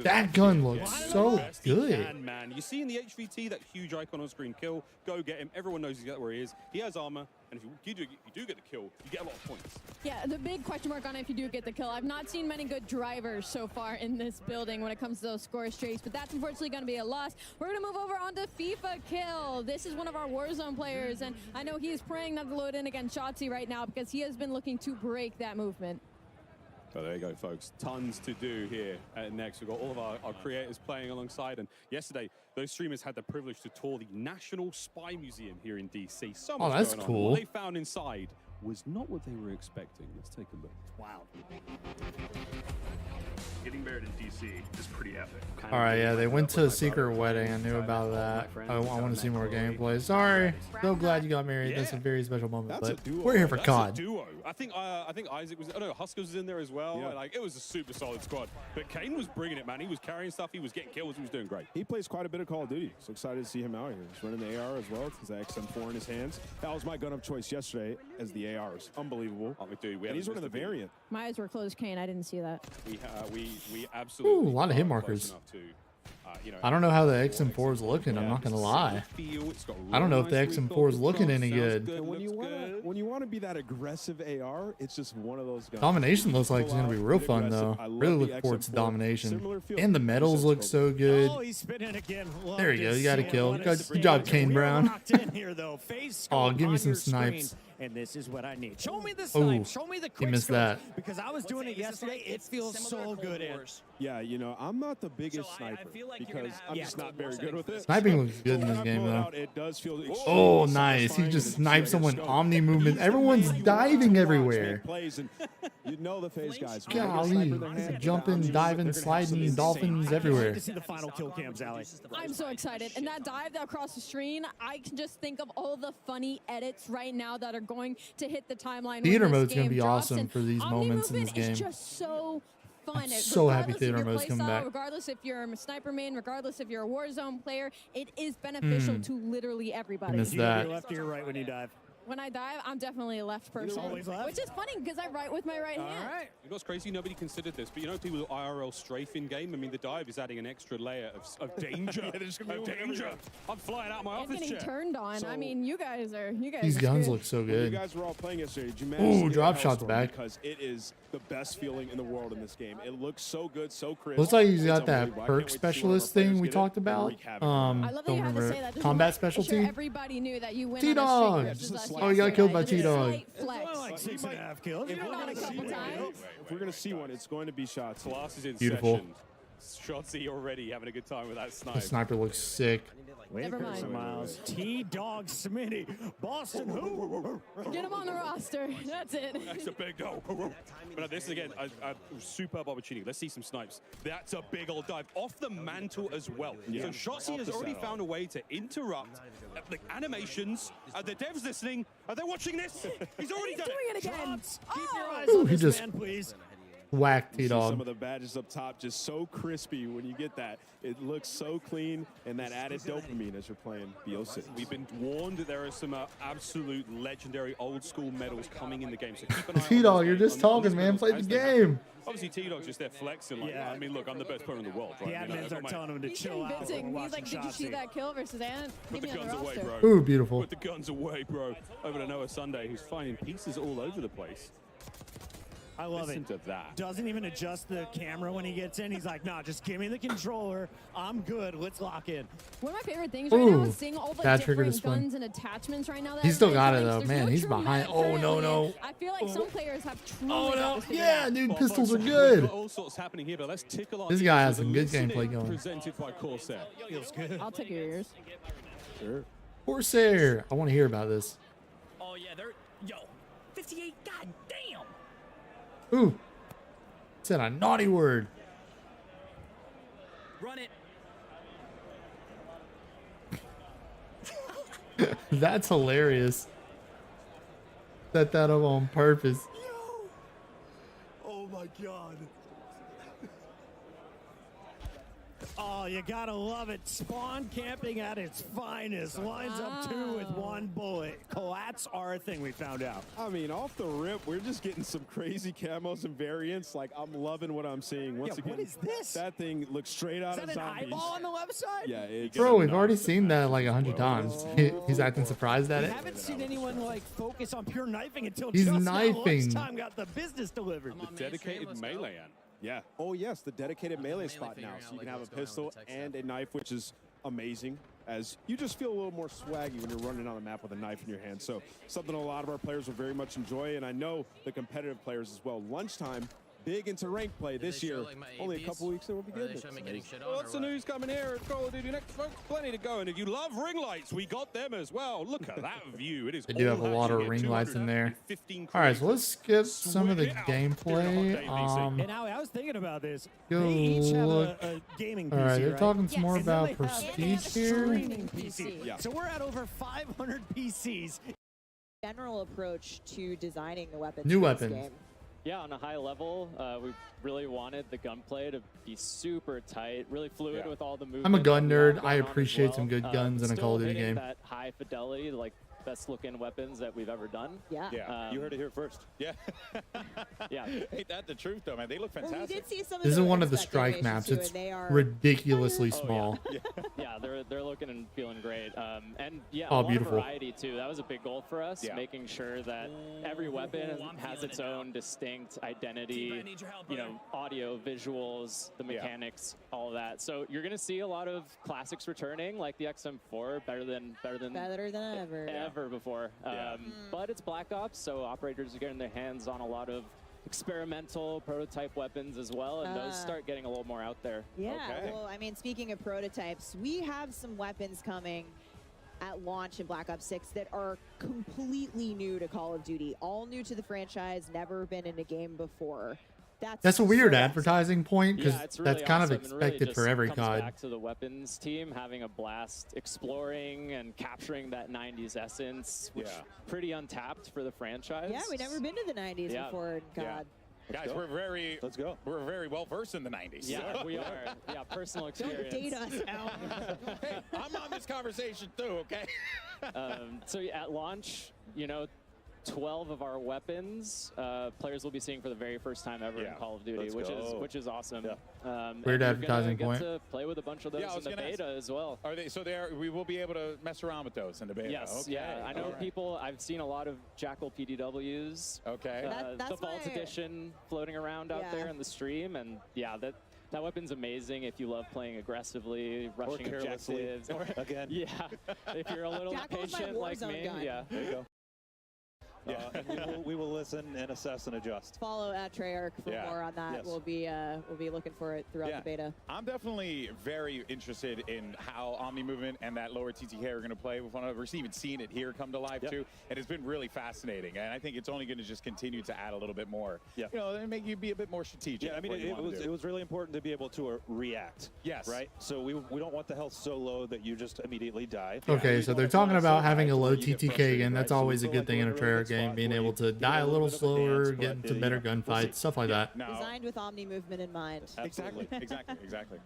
That gun looks so good. Man, you see in the HVT that huge icon on screen, kill, go get him. Everyone knows exactly where he is. He has armor, and if you do get the kill, you get a lot of points. Yeah, the big question mark on it if you do get the kill. I've not seen many good drivers so far in this building when it comes to those score streaks, but that's unfortunately going to be a loss. We're going to move over on to FIFA Kill. This is one of our Warzone players, and I know he is praying not to load in against Shotzi right now because he has been looking to break that movement. So there you go, folks. Tons to do here at Next. We've got all of our creators playing alongside. And yesterday, those streamers had the privilege to tour the National Spy Museum here in DC. So much that's going on. cool. What they found inside was not what they were expecting. Let's take a look. Wow. Getting married in DC is pretty epic. All right, yeah, they went to a secret wedding. I knew about that. I want to see more gameplay. Sorry. So glad you got married. That's a very special moment. But we're here for COD. Duo. I think Isaac was. Oh no, Huskers was in there as well. Yeah. Like it was a super solid squad. But Kane was bringing it, man. He was carrying stuff. He was getting kills. He was doing great. He plays quite a bit of Call of Duty, so excited to see him out here. He's running the AR as well. He's the XM4 in his hands. That was my gun of choice yesterday as the ARs. Unbelievable. Dude, and he's running the variant. My eyes were closed, Kane. I didn't see that. We absolutely. Ooh, a lot of hit markers. I don't know how the XM4 is looking. I'm not gonna lie. I don't know if the XM4 is looking any good. When you want to be that aggressive AR, it's just one of those guns. Domination looks like it's gonna be real fun though. Really look forward to Domination. And the medals look so good. Oh, he's spinning again. There you go. You got a kill. Good job, Kane Brown. Oh, give me some snipes. And this is what I need. Show me the snipe. Show me the quick missed that. Because I was doing it yesterday. It feels so good. Yeah, you know, I'm not the biggest sniper because I'm just not very good with it. Sniping looks good in this game though. It does feel Oh, nice. He just sniped someone Omni movement. Everyone's diving everywhere. You know the phase guys. Golly. Jumping, diving, sliding, dolphins everywhere. See the final kill cams, Allie. I'm so excited. And that dive that across the screen, I can just think of all the funny edits right now that are going to hit the timeline. Theater when this mode's gonna game be drops. awesome And for these Omni moments in this movement game. is just so fun. I'm so happy Regardless of theater your mode's coming playstyle, back. Regardless if you're a sniper main, regardless if you're a Warzone player, it is beneficial to literally everybody. Missed that. Left or your right when you dive? When I dive, I'm definitely a left person, always left? which is funny because I write with my right hand. You know what's crazy? Nobody considered this, but you know people do IRL strafe in game. I mean, the dive is adding an extra layer of danger. I'm flying out my And office getting chair. turned on. I mean, you guys are. These are guns good. look so You good. guys were all playing yesterday. Did you manage to get Drop a shots Hellstorm? back. Because it is the best feeling in the world in this game. It looks so good, so crisp. Looks like he's It's got that unbelievable. I can't perk wait to see one of our specialist players thing we get it talked and about. wreak havoc. I love that Don't you had to remember say that. Just combat make sure specialty. everybody knew that you went T-Dog. on a streak versus us Oh, you got killed by yesterday. T-Dog. Just a slight flex. Like 6.5 kills. If You've we're done gonna a couple see one, times. if we're gonna see one, it's going to be shots. Class is in Beautiful. session. Shotzi already having a good time with that The snipe. sniper looks sick. Never mind. Miles. T-Dog Smitty. Boston. Who? Get him on the roster. That's it. That's a big dog. But this is again a superb opportunity. Let's see some snipes. That's a big old dive off the mantle as well. So Shotzi has already found a way to interrupt the animations. Are the devs listening? Are they watching this? He's already done Doing it. it again. Keep your Oh! eyes on he this just man, please. Whack You see some T-Dog. of the badges up top just so crispy when you get that. It looks so clean, and that added dopamine as you're playing BO6. We've been warned that there are some absolute legendary old school medals coming in the game. So keep an eye on T-Dog, those you're games, just on these talking, man. medals Play the as they happen. game. Obviously, T-Dog's just there flexing. Like, Yeah. I mean, look, I'm the best player in the world. The Right? You know, admins are my- telling him to He's chill out. convincing. when we're He's like, watching did you see Shotzi. that kill versus Ant? Put the Give me on guns the away, roster. bro. Ooh, beautiful. Put the guns away, bro. Over to Noah Sunday, who's finding pieces all over the place. I love Listen it. to that. Doesn't even adjust the camera when he gets in. He's like, nah, just give me the controller. I'm good. Let's lock in. One of my favorite things right now Ooh, is seeing all the that triggered different his swing. guns and attachments right now. That He's still got everybody's it, telling. though. There's Man, he's true behind. meta Oh, currently, no, and no. I feel like some players have truly Oh, got no. this figured Yeah, out. dude, Both pistols are sides. We've good. got all sorts happening here, but let's tickle our This ears guy with has the some good gameplay listening going. Presented by Corsair. Feels good. I'll take your ears. Sure. Corsair. I want to hear about this. Oh yeah, they're 58. God damn. Ooh. Said a naughty word. Run it. That's hilarious. Set that up on purpose. Oh my god. Oh, you gotta love it. Spawn camping at its finest. Lines up two with one bullet. Collats are a thing, we found out. I mean, off the rip, we're just getting some crazy camos and variants. Like, I'm loving what I'm seeing. Once again, what is this? That thing looks straight out Is of that an zombies. eyeball on the left side? Yeah, it's Bro, we've already seen that like 100 times. He's acting surprised at We it. haven't seen anyone like focus on pure knifing until He's just knifing. now. Lunchtime got the business delivered. The dedicated melee end. Yeah. Oh, yes, the dedicated melee mainly spot now. figuring So out, you can like, have a what's going on with pistol the tech and a knife, which is amazing. As you just feel a little more swaggy when you're running on the map with a knife in your hand. So something a lot of our players will very much enjoy, and I know the competitive players as well. Lunchtime, big into ranked play this they show, year. like, my Only a APs? couple weeks, and we'll be Or they good. show me getting shit on Well, or lots of what? news coming here at Call of Duty Next, folks. Plenty to go. And if you love ring lights, we got them as well. Look at that view. It is They do have a lot of ring lights in there. All right, so let's skip some of the gameplay. And now I was thinking about this. Go They each have look. a gaming All PC, right, they're right? talking some more And then about they have prestige a here. streaming PC. Yeah. So we're at over 500 PCs. General approach to designing the weapons. New for this weapons. game. Yeah, on a high level, we really wanted the gunplay to be super tight, really fluid with all the movement. I'm a gun that we have nerd. going I on as appreciate well. some good guns in a Still Call of Duty hitting game. That high fidelity, like best looking weapons that we've ever done. Yeah. Yeah. You heard it here first. Yeah. Yeah. Ain't that the truth, though, man? They look Well, we fantastic. did see some of This is the one of the spec strike animations maps. too, It's and they are ridiculously Oh, small. Yeah, they're looking and feeling great. And yeah, Oh, a lot beautiful. of variety too. That was a big goal for us, Yeah. making sure that every weapon has its own distinct identity, you know, audio, visuals, the mechanics, all of that. So you're gonna see a lot of classics returning, like the XM4, better than better than ever. ever before. But it's Black Ops, so operators are getting their hands on a lot of experimental prototype weapons as well, and those start getting a little more out there. Yeah, Okay. well, I mean, speaking of prototypes, we have some weapons coming at launch in Black Ops 6 that are completely new to Call of Duty, all new to the franchise, never been in a game before. That's a weird so advertising point because Yeah, it's really that's kind of awesome, and really expected just for every comes COD. back to the weapons team having a blast exploring and capturing that 90s essence, which pretty untapped for the franchise. Yeah, we've never been to the 90s Yeah. before in COD. Yeah. Guys, go. Let's go. we're very well versed in the 90s. Yeah, we are. Yeah, personal experience. Don't date us, Al. Hey, I'm on this conversation too, okay? So yeah, at launch, you know, 12 of our weapons players will be seeing for the very first time ever in Call of Duty, Let's go. which is awesome. And Weird you're advertising gonna point. get to play with a bunch of those Yeah, I was in the gonna ask. beta as well. Are they? So we will be able to mess around with those in the beta. Yes, Okay. yeah. I know All right. people. I've seen a lot of Jackal PDWs. Okay. That's the Vault why- Edition floating around out there in the stream, and yeah, that weapon's amazing if you love playing aggressively, rushing carelessly. objectives. Or, Again. yeah, if you're a little Jackal's my impatient like Warzone me. gun. Yeah. There you go. And we will listen and assess and adjust. Follow at Treyarch for Yeah. more on that. Yes. We'll be looking for it throughout the beta. I'm definitely very interested in how Omni Movement and that lower TTK are going to play with one another. We're even seeing it here come to life too, and it's been really fascinating. And I think it's only going to just continue to add a little bit more. Yeah. You know, and make you be a bit more strategic. Yeah, I mean, what you it wanna was do. really important to be able to react. Yes. Right. So we don't want the health so low that you just immediately die. Okay, We so don't they're want talking it so about high having to a where low you get TTK frustrated, again. right? That's So we always a feel good like thing in a we're in a really Treyarch good game, spot being where able you to get die a little bit of a slower, dance, get but, into you better know, we'll see. gunfights, stuff like that. Now, Designed with Omni movement in mind. exactly, exactly.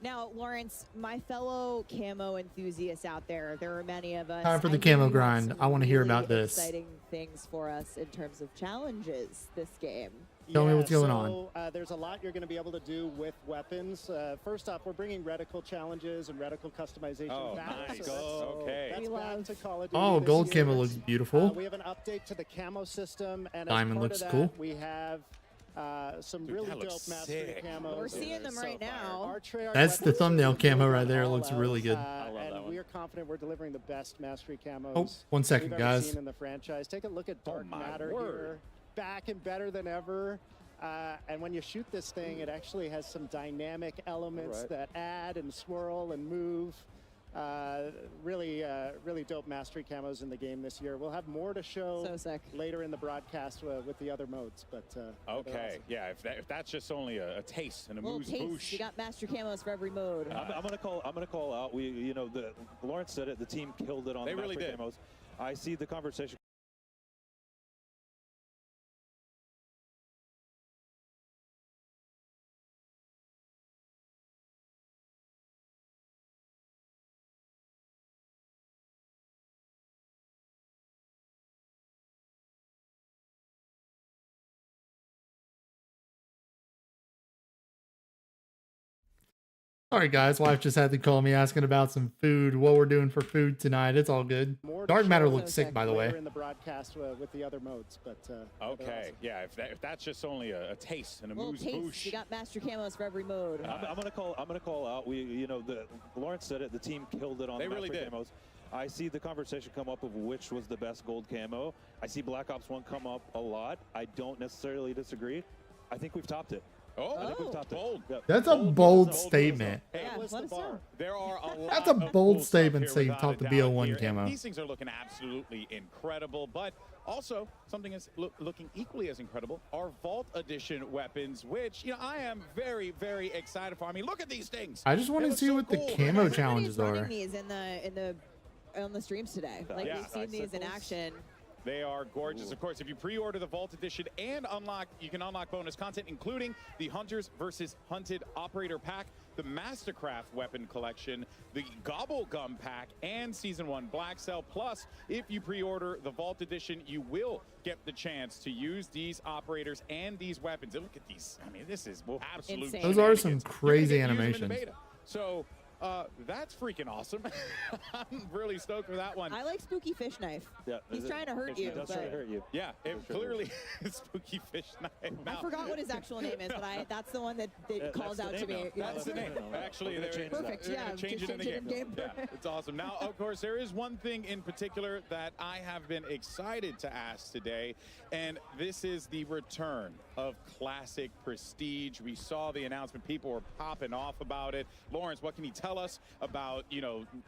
Now, Lawrence, my fellow camo enthusiasts out there, there are many of us. Time for the I know camo you have grind. some I want to hear really about this. Exciting things for us in terms of challenges this game. Tell me what's going on. There's a lot you're going to be able to do with weapons. First off, we're bringing reticle challenges and reticle customization back. Nice. So Okay. that's back to Call of Duty Oh, this gold year. camo looks beautiful. We have an update to the camo system, and Diamond as part looks of that, cool. we have some Dude, really that dope looks mastery sick. camos. We're seeing them right now. Our Treyarch That's the weapons thumbnail are camo right on there. It all looks really good. I love that and one. we are confident we're delivering the best mastery camos. Oh, 1 second, we've ever guys. seen in the franchise. Take a look at Dark my Matter word. here, back and better than ever. And when you shoot this thing, it actually has some dynamic elements that add and swirl and move. Really dope mastery camos in the game this year. We'll have more to show So sick. later in the broadcast with the other modes. But Okay, awesome. yeah. If that's just only a taste and a Little moose taste. boosh. You got master camos for every mode. I'm gonna call out. Lawrence said it. The team killed it on They the really master did. camos. I see the conversation. Sorry, guys. Wife just had to call me asking about some food, what we're doing for food tonight. It's all good. More to Dark Matter show looks sick, by the way. later in the broadcast with the other modes. But Okay, yeah. If that's just only a taste and a Little moose taste. boosh. You got master camos for every mode. I'm gonna call out. Lawrence said it. The team killed it on They the really master did. camos. I see the conversation come up of which was the best gold camo. I see Black Ops 1 come up a lot. I don't necessarily disagree. I think we've topped it. I think we've topped bold. it. Yep. That's a bold statement. Hey, Yeah, let us know. there are a lot That's a of bold cool statement stuff saying here, top without the a doubt BO1 here, and camo. These things are looking absolutely incredible, but also something is looking equally as incredible are Vault Edition weapons, which I am very, very excited for. I mean, look at these things. I just want They to look see so what the cool. camo Everybody's challenges running are. these on the streams today. Like Yeah. we've seen these in action. They are gorgeous. Of course, if you pre-order the Vault Edition and you can unlock bonus content, including the Hunters versus Hunted Operator Pack, the Mastercraft Weapon Collection, the Gobble Gum Pack, and Season 1 Black Cell. Plus, if you pre-order the Vault Edition, you will get the chance to use these operators and these weapons. And look at these. I mean, this is absolute Insane. Those are some shenanigans. You're gonna crazy get to use them in the animations. beta. So that's freaking awesome. I'm really stoked for that one. I like Spooky Fish Knife. Yeah, He's trying to hurt you. That's but trying to hurt you. Yeah, it For sure. clearly Spooky Fish Knife. I Now, forgot what his actual name is, but that's the one that calls that's out the to name me. now. That's the name. Actually, We're gonna they're change that. Perfect, they're yeah, gonna change just it in the change it game. in game. Yeah, it's awesome. Now, of course, there is one thing in particular that I have been excited to ask today, and this is the return of Classic Prestige. We saw the announcement. People were popping off about it. Lawrence, what can you tell us about,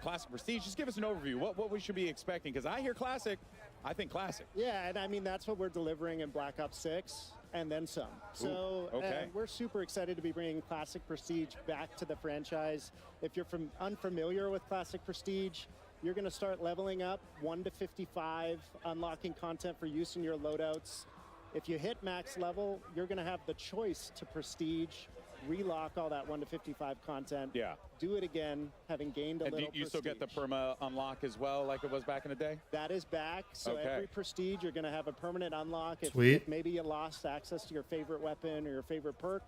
Classic Prestige? Just give us an overview. What we should be expecting, because I hear Classic, I think Classic. Yeah, and I mean, that's what we're delivering in Black Ops 6 and then some. So okay. we're super excited to be bringing Classic Prestige back to the franchise. If you're unfamiliar with Classic Prestige, you're going to start leveling up 1 to 55, unlocking content for use in your loadouts. If you hit max level, you're going to have the choice to Prestige, relock all that 1 to 55 content. Yeah. Do it again, having gained a And little you still get the prestige. perma unlock as well, like it was back in the day? That is back. So Okay. every prestige, you're going to have a permanent unlock. Sweet. If maybe you lost access to your favorite weapon or your favorite perk,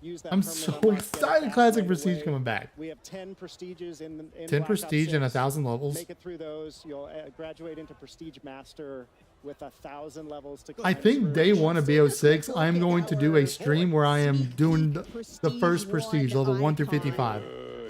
use that I'm permanent so unlock, get it excited back Classic right Prestige away. coming back. We have 10 prestiges in 10 Black Ops prestige and 6. 1,000 levels. Make it through those. You'll graduate into Prestige Master with 1,000 levels to I climb think through. day one of BO6, I'm going to do a stream where I am doing the first prestige, level 1 through 55.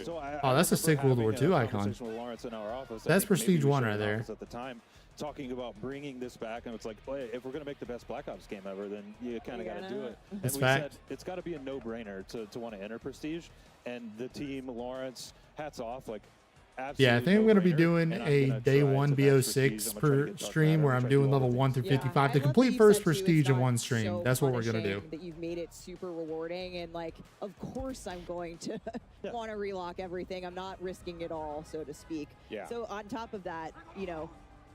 So Oh, that's a sick World War II icon. conversation with Lawrence in our office. I That's think Prestige maybe we 1 shared right an there. office at the time, talking about bringing this back, and it's like, well, if we're going to make the best Black Ops game ever, then you kind of got to do it. And That's we fact. said it's got to be a no-brainer to want to enter Prestige, and the team, Lawrence, hats off, like. Yeah, I think I'm going to be no-brainer, doing and I'm a gonna day try one to match BO6 Prestige. I'm gonna try to per get Dark stream Matter, where I'm I'm trying to doing do all level the 1 through things. 55 to I love that complete you first said, too, it's prestige in not one stream. so That's what we're going to do. punishing That you've made it super rewarding, and like, of course, I'm going to want to relock everything. I'm not risking it all, so to speak. Yeah. So on top of that,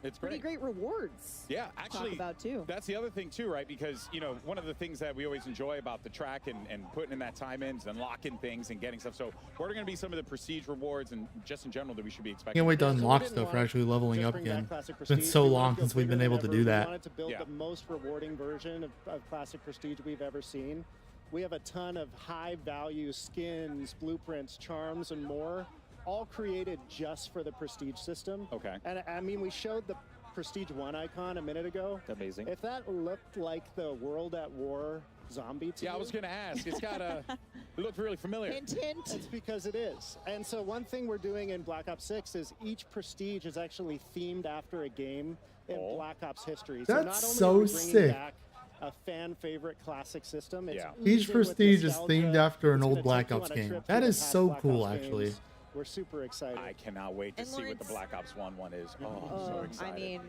It's pretty great rewards. Yeah, to actually, talk about too. That's the other thing too, right? Because, you know, one of the things that we always enjoy about the track and putting in that time in is unlocking things and getting stuff. So what are going to be some of the prestige rewards and just in general that we should be expecting? Can't wait to unlock stuff for actually leveling up again. It's been so long since we've been able to do that. We wanted to build the most rewarding version of Classic Prestige we've ever seen. We have a ton of high-value skins, blueprints, charms, and more, all created just for the Prestige system. Okay. And I mean, we showed the Prestige 1 icon a minute ago. Amazing. If that looked like the World at War zombie to Yeah, I you, was going to ask. It's got a... It looked really familiar. Hint, hint. it's because it is. And so one thing we're doing in Black Ops 6 is each Prestige is actually themed after a game in Black Ops history. So That's not only so are we bringing sick. back a fan favorite classic system, it's Each oozing with Prestige is nostalgia. themed after an It's old gonna Black take you Ops on a game. trip That through is the past so Black cool, Ops actually. games. We're super excited. I cannot wait to And see what the Lawrence- Black Ops 1 is. Oh, I'm so excited. I mean,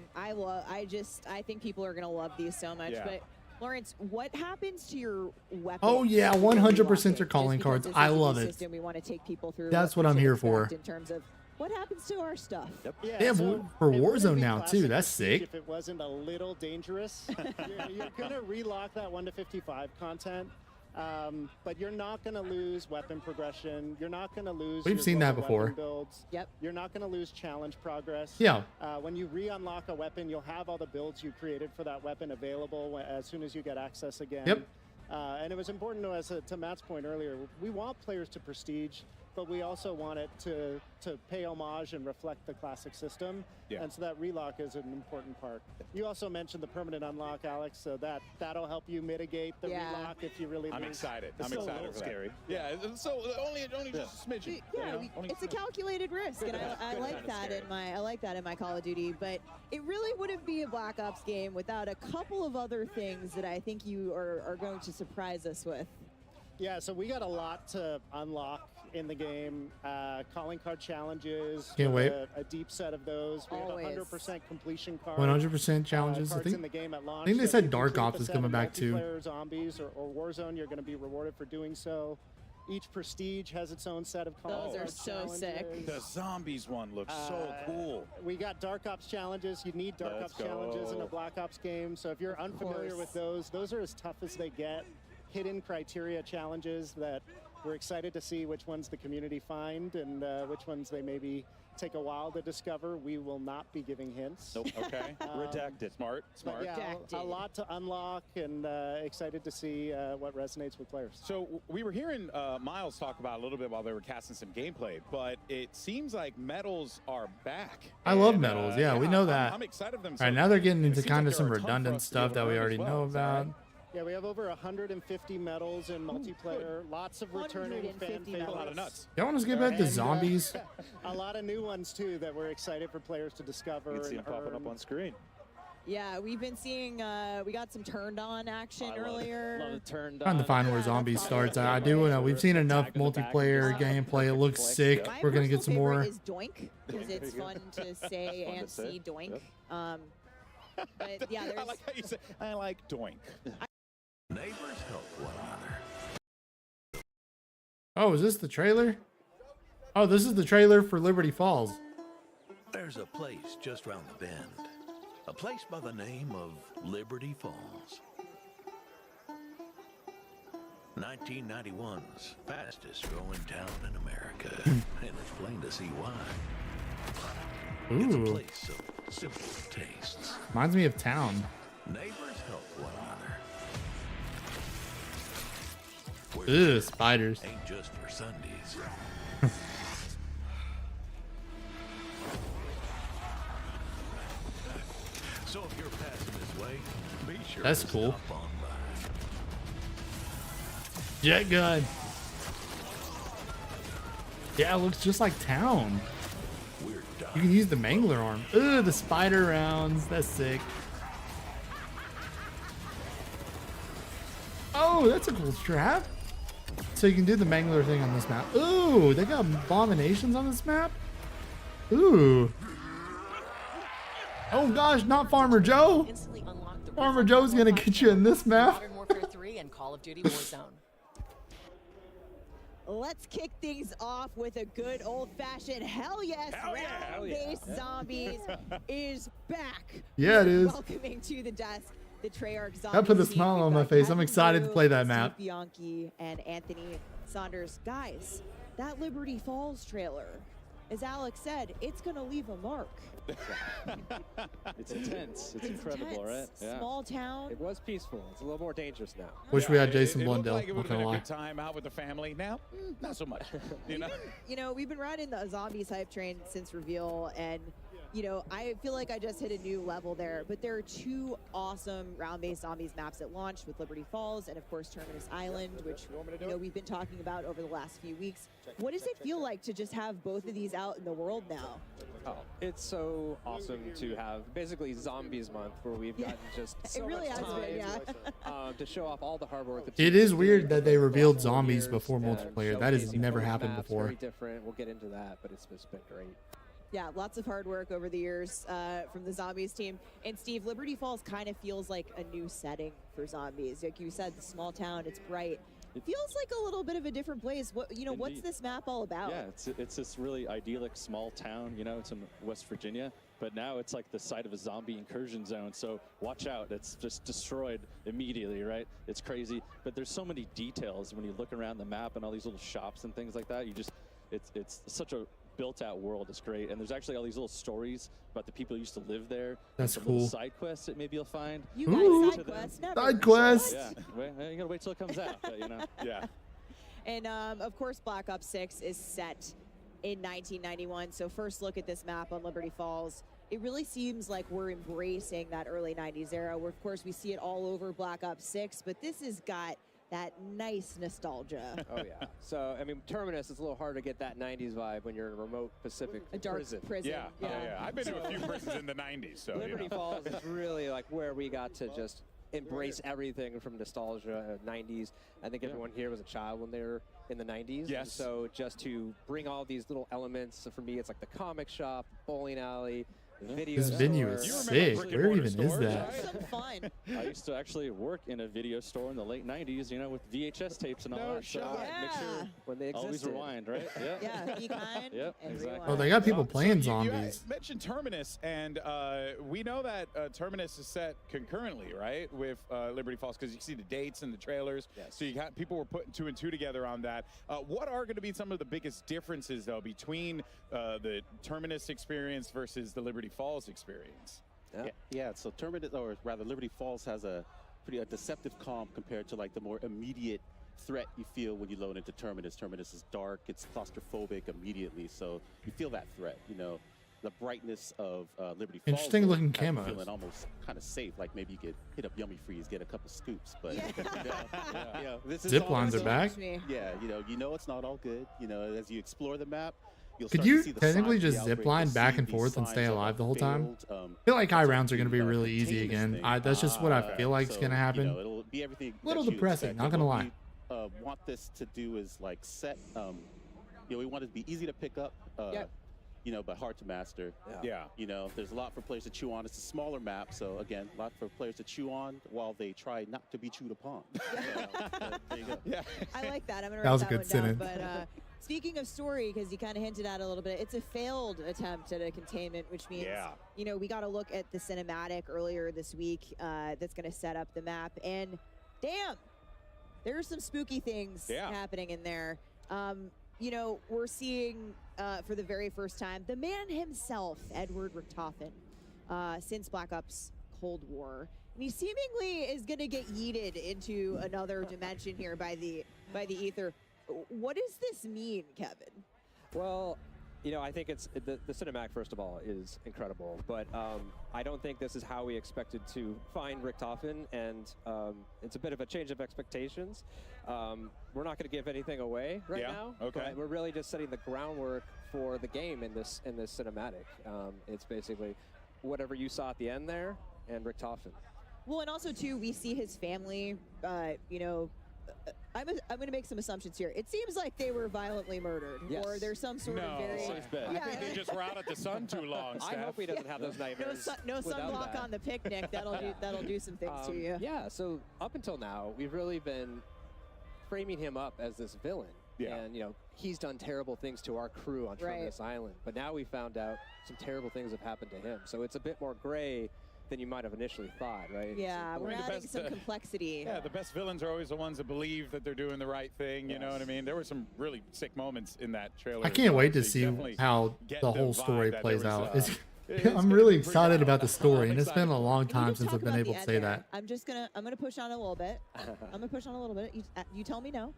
I think people are gonna love these so much. Yeah. But Lawrence, what happens to your weapon? Oh, yeah, 100% are calling cards. I love it. System we want to take people through. That's what I'm we should here for. expect in terms of what happens to our stuff. They have for it wouldn't Warzone be now, Classic too. That's Prestige sick. If it wasn't a little dangerous, you're gonna relock that 1 to 55 content. But you're not going to lose weapon progression. You're not going to lose. We've your seen that global before. weapon builds. Yep. You're not going to lose challenge progress. Yeah. When you re-unlock a weapon, you'll have all the builds you created for that weapon available as soon as you get access again. Yep. And it was important to us, to Matt's point earlier, we want players to prestige, but we also want it to pay homage and reflect the classic system. Yeah. And so that relock is an important part. You also mentioned the permanent unlock, Alex, so that'll help you mitigate the relock if you really I'm lose. excited. It's I'm so excited for that. scary. Yeah, so only just a smidgen. Yeah, only it's a calculated risk, and I like that in my Call of Duty. But it really wouldn't be a Black Ops game without a couple of other things that I think you are going to surprise us with. Yeah, so we got a lot to unlock in the game. Calling card challenges. Can't wait. A deep set of those. We Always. have 100% completion cards. 100% challenges. I Cards think. in the game at launch. I think they So if said you Dark complete Ops the is set coming of back too. multiplayer, Zombies or Warzone, you're going to be rewarded for doing so. Each prestige has its own set of calling Those are card so sick. challenges. The zombies one looks so cool. We got Dark Ops challenges. You need Dark Let's Ops challenges in a go. Black Ops game. So if you're unfamiliar with those are as tough as they get. Hidden criteria challenges that we're excited to see which ones the community find and which ones they maybe take a while to discover. We will not be giving hints. Nope. Okay. Redacted. Smart. But yeah, a lot to unlock and excited to see what resonates with players. So we were hearing Miles talk about a little bit while they were casting some gameplay, but it seems like medals are back. I love And, medals. Yeah, we know that. I'm excited for them. All right, now they're getting into seems kind like of some there are a ton for redundant us to be able stuff to that we earn as already well. know Is that right? about. Yeah, we have over 150 medals in multiplayer. Lots of returning fan 150 favorites. A lot of nuts. Y'all want us to get back to And, zombies? A lot of new ones too that we're excited for players to discover. You can see and them popping up earn. on screen. Yeah, we've been seeing, we got some turned on action earlier. Love the turned Trying to find where zombies starts. I do know we've seen enough multiplayer gameplay. It looks sick. My We're gonna get some personal more. favorite is Doink because it's fun to say Fun to and say. see Doink. But yeah, I there's like how you say, I like doink. Neighbors help one another. Oh, is this the trailer? Oh, this is the trailer for Liberty Falls. There's a place just round the bend. A place by the name of Liberty Falls. 1991's fastest growing town in America. And it's plain to see why. It's a Ooh, place of simple tastes. reminds me of Town. Neighbors help one another. Ugh, spiders. Ain't just for Sundays. So if you're passing this way, be sure That's to cool. stop on by. Jet gun. Yeah, it looks just like Town. We're done. You can use the Mangler arm. Ugh, the spider rounds. That's sick. Oh, that's a cool strap. So you can do the Mangler thing on this map. Ooh, they got abominations on this map. Ooh. Oh gosh, not Farmer Joe. Instantly unlock the Farmer Joe's gonna get you in this map. Modern Warfare 3 and Call of Duty Warzone. let's kick things off with a good old-fashioned hell yes. Round-based zombies is back. Yeah, it is. Welcoming to the desk the Treyarch zombies. That put a team. smile We've on my got face. I'm Kevin excited to Blue, play that Steve map. Bianchi and Anthony Saunders. Guys, that Liberty Falls trailer, as Alex said, it's gonna leave a mark. It's intense. It's incredible, intense. right? Yeah. Small town. It was peaceful. It's a little more dangerous now. Wish we had Jason It looked Blundell. like it Not would have gonna been a lie. good time out with the family. Now, not so much. You know? You know, we've been riding the zombies hype train since reveal, and you know, I feel like I just hit a new level there. But there are two awesome round-based zombies maps that launched with Liberty Falls and, of course, Terminus Island, which you know we've been talking about over the last few weeks. What does it feel like to just have both of these out in the world now? Oh, it's so awesome to have basically Zombies Month, where we've gotten just so It really much has time been, yeah. to show off all the hard work. It is weird that they revealed zombies years before and multiplayer. That has showcasing never both happened maps, before. Very different. We'll get into that, but it's been great. Yeah, lots of hard work over the years from the Zombies team. And Steve, Liberty Falls kind of feels like a new setting for zombies. Like you said, the small town, it's bright. It feels like a little bit of a different place. What what's Indeed. this map all about? Yeah, it's this really idyllic small town. You know, it's in West Virginia, but now it's like the site of a zombie incursion zone. So watch out! It's just destroyed immediately, right? It's crazy, but there's so many details when you look around the map and all these little shops and things like that. It's such a built-out world. It's great, and there's actually all these little stories about the people who used to live there. That's some cool. little side quests that maybe you'll find. You Ooh. got side quests? Never. Side quest. Yeah, you gotta wait till it comes out, but you know. Yeah. And of course, Black Ops 6 is set in 1991. So first look at this map on Liberty Falls. It really seems like we're embracing that early 90s era, where of course we see it all over Black Ops 6, but this has got that nice nostalgia. Oh yeah. So I mean, Terminus is a little hard to get that '90s vibe when you're in a remote Pacific A dark prison. Yeah. I've been to a few prisons in the 90s, so Liberty you know. Falls is really like where we got to just embrace everything from nostalgia, 90s. I think everyone here was a child when they were in the 90s. Yes. So just to bring all these little elements, so for me, it's like the comic shop, bowling alley, video This venue store. is sick. Where even is that? Some fun. I used to actually work in a video store in the late 90s, you know, with VHS tapes and all that. So make sure when they always existed. rewind, right? Yeah. Yeah, be kind. Yep, and exactly. rewind. Oh, they got people So playing you zombies. mentioned Terminus, and we know that Terminus is set concurrently, right, with Liberty Falls, because you see the dates and the trailers. Yes. So you got people were putting 2 and 2 together on that. What are going to be some of the biggest differences, though, between the Terminus experience versus the Liberty Falls experience? Yeah, so Terminus, or rather Liberty Falls, has a deceptive calm compared to like the more immediate threat you feel when you load into Terminus. Terminus is dark, it's claustrophobic immediately, so you feel that threat, you know. The brightness of Liberty Falls. Interesting looking has you camos. feeling almost kind of safe, like maybe you could hit up Yummy Freeze, get a couple scoops, but you know, this is Zip all- lines are back. Yeah, you know it's not all good. You know, as you explore the map, you'll Could start you to see the technically signs of just the zip outbreak. line You'll back see and these forth and stay signs of alive the whole time? failed, I feel like high attempted rounds are going to be really easy containment again. thing. That's just what I Okay. feel like is So, going to happen. You know, it'll be everything. A little that you depressing, expect. not And gonna what lie. we want this to do is like set. You know, we want it to be easy to pick up. You know, but hard to master. Yeah. You know, there's a lot for players to chew on. It's a smaller map, so again, a lot for players to chew on while they try not to be chewed upon. There you go. Yeah. I like that. I'm going to That write was a that good one sentence. down. But speaking of story, because you kind of hinted at it a little bit, it's a failed attempt at a containment, which means, you know, we got to look at the cinematic earlier this week that's going to set up the map. And damn, there's some spooky things happening in there. You know, we're seeing for the very first time the man himself, Edward Richtofen, since Black Ops Cold War. And he seemingly is going to get yeeted into another dimension here by the ether. What does this mean, Kevin? Well, you know, I think it's the cinematic, first of all, is incredible, but I don't think this is how we expected to find Richtofen, and it's a bit of a change of expectations. We're not going to give anything away right now. Okay. But we're really just setting the groundwork for the game in this cinematic. It's basically whatever you saw at the end there, and Richtofen. Well, and also too, we see his family. You know, I'm going to make some assumptions here. It seems like they were violently murdered, or there's some sort of very. I think they just were out at the sun too long. I hope he doesn't have those nightmares. No without sunblock that. on the picnic. That'll do some things to you. Yeah. So up until now, we've really been framing him up as this villain, And, you know, he's done terrible things to our crew on Terminus Island. But now we found out some terrible things have happened to him. So it's a bit more gray than you might have initially thought, right? Yeah, we're adding some complexity. Yeah, the best villains are always the ones that believe that they're doing the right thing. You know what I mean? There were some really sick moments in that trailer. I can't wait to see how the whole story plays out. I'm really excited about the story, and it's been a long time since I've been able to say that. I'm gonna push on a little bit. I'm gonna push on a little bit. You tell me no.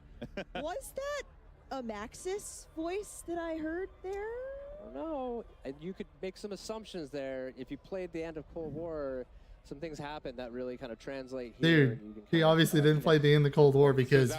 Was that a Maxis voice that I heard there? I don't know. And you could make some assumptions there. If you played the end of Cold War, some things happened that really kind of translate here. Dude, he obviously didn't play the end of the Cold War because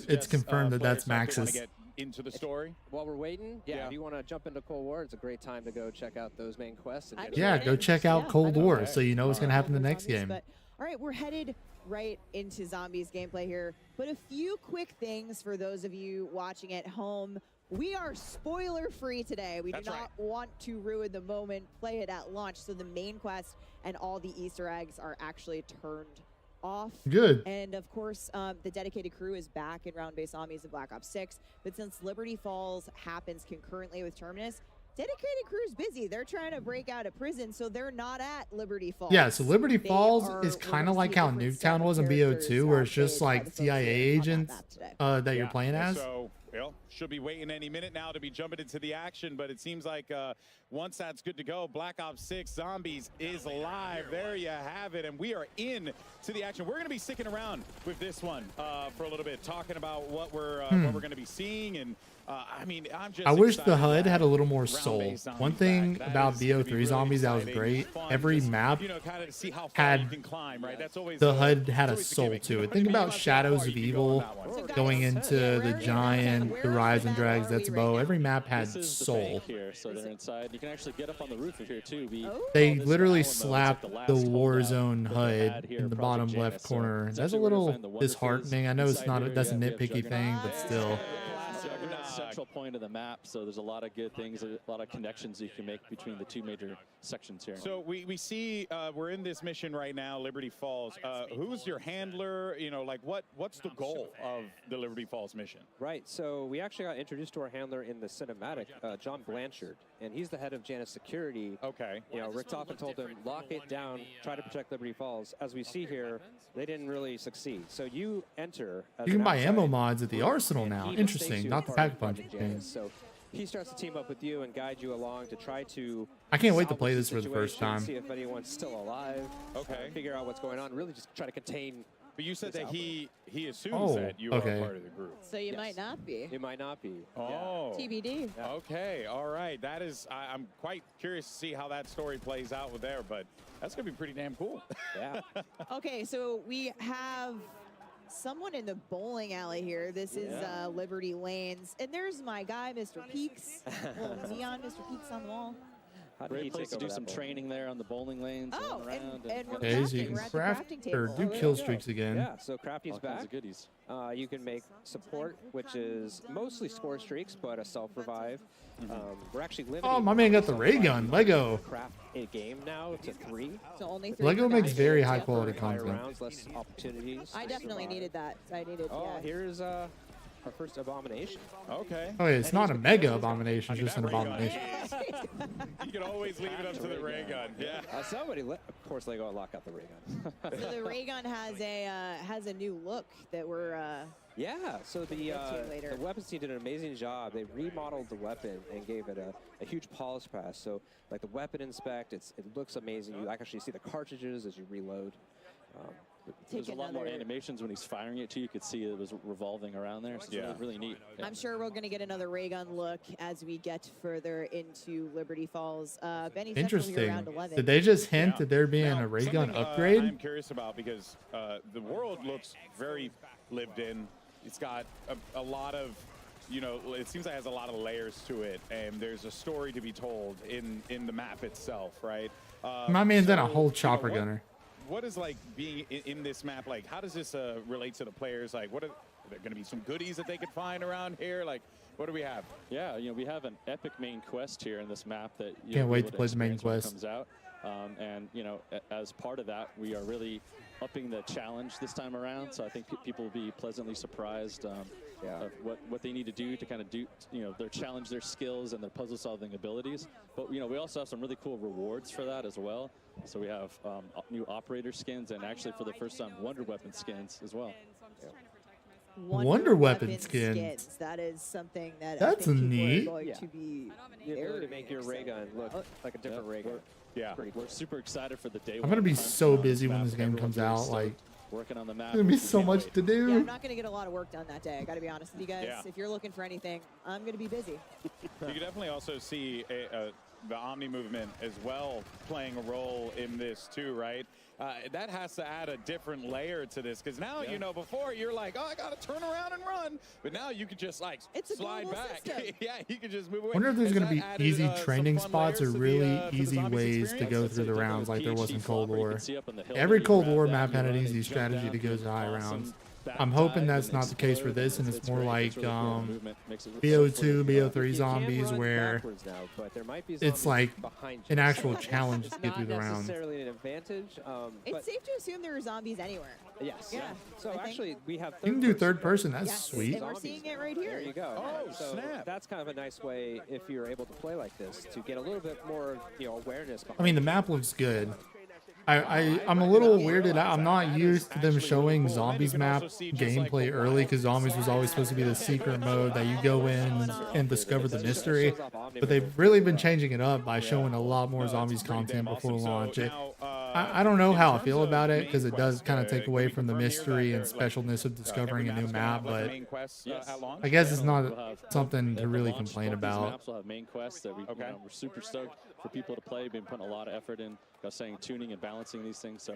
it's confirmed that that's Maxis. Into the story while we're waiting. Yeah, if you want to jump into Cold War, it's a great time to go check out those main quests. And Yeah, go check out Cold War so you know what's going to happen in the next game. But, all right, we're headed right into Zombies gameplay here. But a few quick things for those of you watching at home. We are spoiler free today. We do not want to ruin the moment. Play it at launch. So the main quest and all the Easter eggs are actually turned off. Good. And of course, the dedicated crew is back in round-based zombies in Black Ops 6. But since Liberty Falls happens concurrently with Terminus, dedicated crew's busy. They're trying to break out of prison, so they're not at Liberty Falls. Yeah, so Liberty Falls is kind of like how Nuketown was in BO2, where it's just like CIA agents that you're playing as. So, well, should be waiting any minute now to be jumping into the action, but it seems like once that's good to go, Black Ops 6 Zombies is live. There you have it, and we are in to the action. We're going to be sticking around with this one for a little bit, talking about what we're going to be seeing. And I mean, I wish the HUD had a little more soul. One thing about BO3 Zombies that was great, every map had the HUD had a soul to it. Think about Shadows of Evil going into the Giant, the Rise and Drags, that's Bow. Every map had soul. Here, so they're inside. You can actually get up on the roof of here too. They literally slapped the Warzone HUD in the bottom left corner. That's a little disheartening. I know it's not that's a nitpicky thing, but still. Central point of the map, so there's a lot of good things, a lot of connections you can make between the two major sections here. So we see we're in this mission right now, Liberty Falls. Who's your handler? You know, like what's the goal of the Liberty Falls mission? Right. So we actually got introduced to our handler in the cinematic, John Blanchard, and he's the head of Janus Security. Okay. You know, Rick Toffin told him lock it down, try to protect Liberty Falls. As we see here, they didn't really succeed. So you enter. You can buy ammo mods at the arsenal now. Interesting, not the pack punch thing. So he starts to team up with you and guide you along to try to. I can't wait to play this for the first time. See if anyone's still alive. Okay. Figure out what's going on. Really, just try to contain. But you said that he assumes that you are part of the group. So you might not be. You might not be. Oh. TBD. Okay. All right. That is. I'm quite curious to see how that story plays out with there, but that's gonna be pretty damn cool. Yeah. Okay, so we have someone in the bowling alley here. This is Liberty Lanes. And there's my guy, Mr. Peaks. Well, neon Mr. Peaks on the wall. Great place to do some training there on the bowling lanes. Oh, and we're okay, so you can craft or do kill streaks again. Yeah, so Crafty's all back. Kinds of goodies. You can make support, which is mostly score streaks, but a self-revive. We're actually limiting. Oh, my man got the ray gun. Lego. Craft a game now to 3. So only 3. Lego makes very high quality content. Rounds, less opportunities. I definitely needed that. I needed. Oh, here's our first abomination. Okay. Oh, it's not a mega abomination, it's just an abomination. You can always leave it up to the ray gun. Yeah. Somebody, of course, Lego lock out the ray gun. So the ray gun has a new look that we're. Yeah. So the weapons team did an amazing job. They remodeled the weapon and gave it a huge polish pass. So like the weapon inspect, it looks amazing. You actually see the cartridges as you reload. There's a lot more animations when he's firing it too. You could see it was revolving around there. So it's really neat. Yeah. I'm sure we're going to get another ray gun look as we get further into Liberty Falls. Benny Interesting. Here around 11. Did they just hint that there being a ray gun upgrade? I'm curious about because the world looks very lived in. It's got a lot of, you know, it seems like it has a lot of layers to it, and there's a story to be told in the map itself, right? My man's done a whole chopper gunner. What is like being in this map? Like, how does this relate to the players? Like, are there going to be some goodies that they could find around here? Like, what do we have? Yeah, you know, we have an epic main quest here in this map that you can't wait to play the main quest. Comes out, and you know, as part of that, we are really upping the challenge this time around. So I think people will be pleasantly surprised. what they need to do to kind of do, their challenge their skills and their puzzle solving abilities. But we also have some really cool rewards for that as well. So we have new operator skins and actually for the first time Wonder Weapon skins as well. Wonder Weapon skins. That is something that that's I think neat. people are going to be The ability to make your ray gun look like a different ray gun. Yeah, we're super excited for the day. I'm gonna be so busy when this game comes out. Like, working on the map. there's gonna be so much to do. Yeah, I'm not going to get a lot of work done that day. I got to be honest with you guys. Yeah. If you're looking for anything, I'm going to be busy. You can definitely also see the Omni movement as well playing a role in this too, right? That has to add a different layer to this because now, before you're like, oh, I got to turn around and run. But now you can just like slide back. Yeah, you can just move away. I wonder if there's going to be easy training spots or really easy ways to go through the rounds like there was in Cold War. Every Cold War map had an easy strategy to go to high rounds. I'm hoping that's not the case for this, and it's more like BO2, BO3 zombies, where it's like an actual challenge to get through the rounds. Necessarily an advantage. It's safe to assume there are zombies anywhere. Yes. Yeah. So actually, we have. You can do third person. That's sweet. And we're seeing it right here. There you go. Oh, so snap. That's kind of a nice way if you're able to play like this to get a little bit more, awareness. I mean, the map looks good. I'm a little weirded out. I'm not used to them showing Zombies map gameplay early because Zombies was always supposed to be the secret mode that you go in and discover the mystery. But they've really been changing it up by showing a lot more Zombies content before launch. I don't know how I feel about it because it does kind of take away from the mystery and specialness of discovering a new map. But I guess it's not something to really complain about. Maps will have main quests that we're super stoked for people to play. We've been putting a lot of effort in, saying tuning and balancing these things. So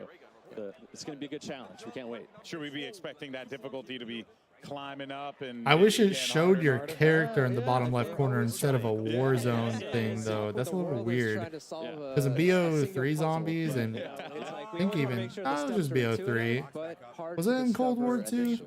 it's going to be a good challenge. We can't wait. Should we be expecting that difficulty to be climbing up? And I wish it showed your character in the bottom left corner instead of a war zone thing, though. That's a little weird. Because in BO3 zombies and I think even it was just BO3. Was it in Cold War 2?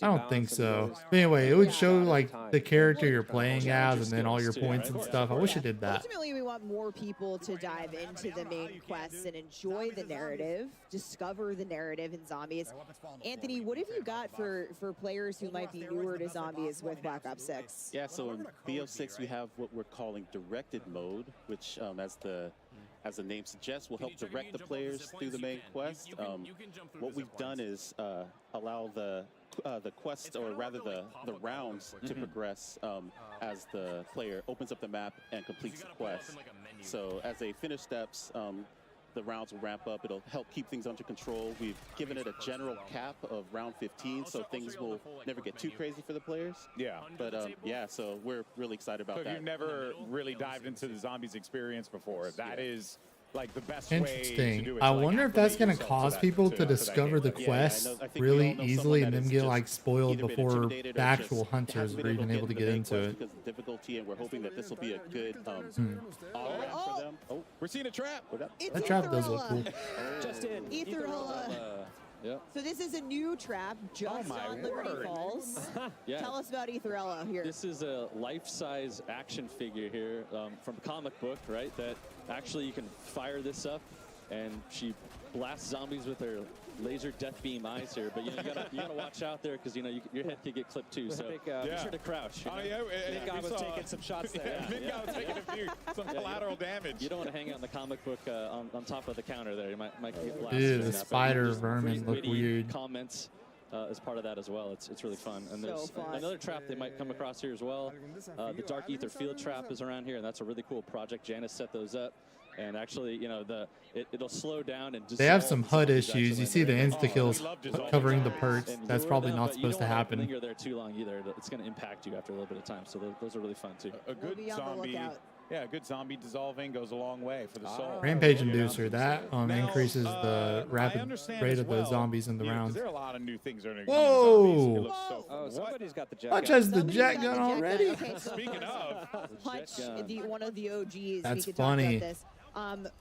I don't think so. But anyway, it would show like the character you're playing as and then all your points and stuff. I wish it did that. Ultimately, we want more people to dive into the main quests and enjoy the narrative, discover the narrative in Zombies. Anthony, what have you got for players who might be newer to Zombies with Black Ops 6? Yeah, so in BO6 we have what we're calling directed mode, which as the name suggests, will help direct the players through the main quest. What we've done is allow the quest, or rather the rounds, to progress as the player opens up the map and completes the quest. So as they finish steps, the rounds will ramp up. It'll help keep things under control. We've given it a general cap of round 15, so things will never get too crazy for the players. Yeah. But yeah, so we're really excited about that. So you've never really dived into the Zombies experience before. That is like the best way to do it. I wonder if that's going to cause people to discover the quest really easily and then get like spoiled before the actual hunters are even able to get into it. Because of difficulty, and we're hoping that this will be a good for them. Oh, we're seeing a trap. That trap does look cool. Just in. Yeah. So this is a new trap just on Liberty Falls. Tell us about Etherella here. This is a life-size action figure here from a comic book, right? That actually you can fire this up, and she blasts zombies with her laser death beam eyes here. But you gotta watch out there because your head could get clipped too. So be sure to crouch. I think I was taking some shots there. I was taking some collateral damage. You don't want to hang out in the comic book on top of the counter there. You might get blasted. Dude, the spider vermin look weird. Comments as part of that as well. It's really fun. And there's another trap they might come across here as well. The Dark Ether Field Trap is around here, and that's a really cool project. Janice set those up. And actually, it'll slow down and they have some HUD issues. You see the insta-kills covering the perks. That's probably not supposed to happen. You don't linger there too long either. It's going to impact you after a little bit of time. So those are really fun too. A good zombie. Yeah, a good zombie dissolving goes a long way for the soul. Rampage Inducer, that increases the rapid rate of the zombies in the rounds. There are a lot of new things. Whoa! Oh, somebody's got the jet. Hutch has the jet gun already. Okay, so speaking of, Hutch, one of the OGs. That's we could funny. Talk about this.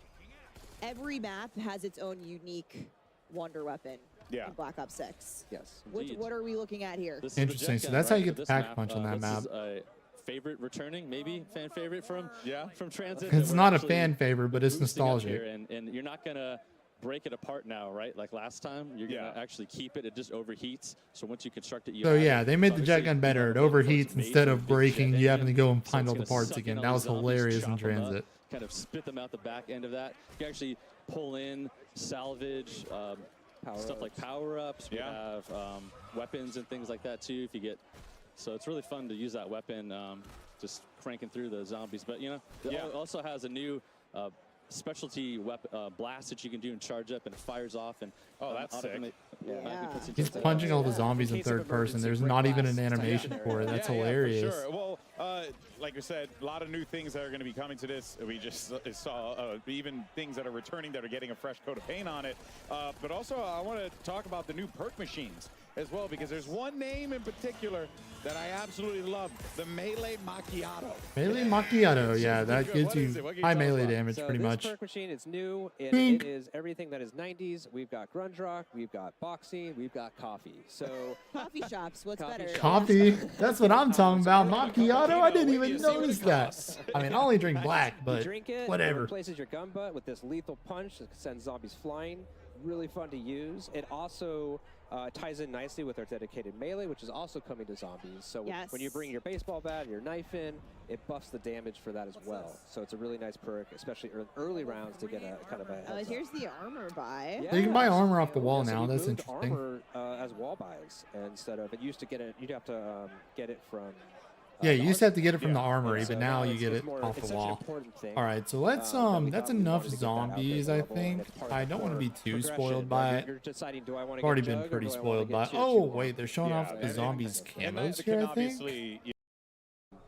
Every map has its own unique wonder weapon. Yeah. In Black Ops 6. Yes. What are we looking at here? Interesting. So that's how you get the pack punch on that map. Favorite returning, maybe fan favorite from Transit. It's not a fan favorite, but it's nostalgic. And you're not gonna break it apart now, right? Like last time, you're gonna actually keep it. It just overheats. So once you construct it, you So have yeah, it. they made So the jet gun better. It overheats instead of breaking. You having to go and find all the parts again. That was hilarious in transit. Kind of spit them out the back end of that. You can actually pull in, salvage, stuff like power-ups. We have weapons and things like that too. If you get, so it's really fun to use that weapon, just cranking through the zombies. But you know, it also has a new specialty weapon blast that you can do and charge up, and it fires off. And that's sick. He's punching all the zombies in third person. There's not even an animation for it. That's hilarious. For sure. Well, like I said, a lot of new things that are going to be coming to this. We just saw even things that are returning that are getting a fresh coat of paint on it. But also, I want to talk about the new perk machines as well, because there's one name in particular that I absolutely love, the Melee Macchiato. Melee Macchiato, yeah, that gives you high melee damage pretty much. This perk machine is new, and it is everything that is 90s. We've got grunge rock, we've got boxing, we've got coffee. So coffee shops, what's better? Coffee, that's what I'm talking about. Macchiato, I didn't even notice that. I mean, I only drink black, but you drink it, whatever. It replaces your gun butt with this lethal punch that sends zombies flying. Really fun to use. It also ties in nicely with our dedicated melee, which is also coming to zombies. So when you bring your baseball bat and your knife in, it buffs the damage for that as well. So it's a really nice perk, especially early rounds to get a kind of a heads here's the armor buy. Yeah, you can buy armor off the wall now. So That's interesting. Armor as wall buys instead of, it used to get it, you'd have to get it from Yeah, you used to have to get it from the armory, but now you get it off the wall. All right, so let's that's enough zombies, I think. I don't want to be too spoiled by it. I've already been pretty spoiled by it. Oh wait, they're showing off the zombies camos here, I think.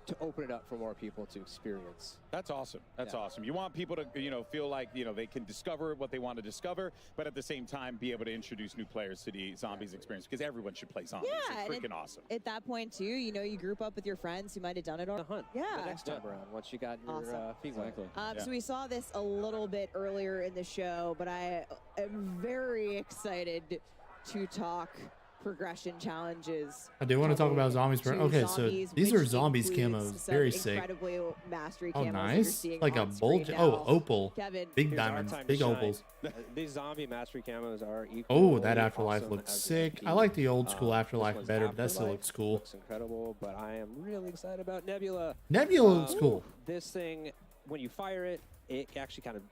To open it up for more people to experience. That's awesome. That's awesome. You want people to, feel like, they can discover what they want to discover, but at the same time be able to introduce new players to the zombies experience, because everyone should play zombies. Yeah, it's freaking awesome. At that point too, you group up with your friends who might have done it on the hunt. Yeah. The next time around, once you got your feet wet. So we saw this a little bit earlier in the show, but I am very excited to talk progression challenges. I do want to talk about zombies. Okay, so these are zombies camos. Very sick. Oh, nice. Like a bulge. Oh, opal. Kevin, big diamonds. Big opals. These zombie mastery camos are equal. Oh, that afterlife looks sick. I like the old school afterlife better, but that still looks cool. Looks incredible, but I am really excited about Nebula. Nebula looks cool. This thing, when you fire it, it actually kind of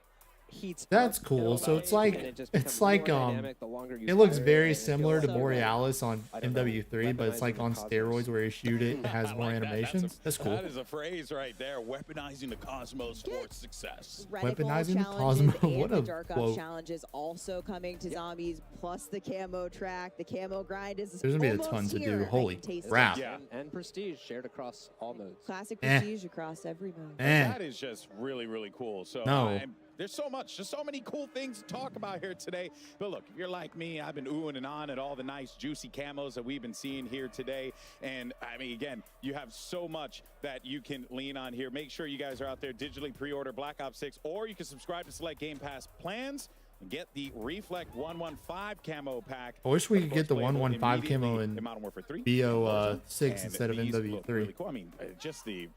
heats. That's cool. So it's like it looks very similar to Borealis on MW3, but it's like on steroids where you shoot it, it has more animations. That's cool. That is a phrase right there. Weaponizing the cosmos towards success. Weaponizing the cosmos. What a Dark quote. Ops challenges also coming to zombies, plus the camo track. The camo grind is There's gonna be a ton to do. Holy crap. And prestige shared across all modes. Classic prestige across every mode. That is just really, really cool. So no. There's so much, just so many cool things to talk about here today. But look, if you're like me, I've been oohing and on at all the nice, juicy camos that we've been seeing here today. And I mean, again, you have so much that you can lean on here. Make sure you guys are out there, digitally pre-order Black Ops 6, or you can subscribe to select Game Pass plans and get the Reflect 115 camo pack. I wish we could get the 115 camo in BO6 instead of MW3. Really cool. I mean, just the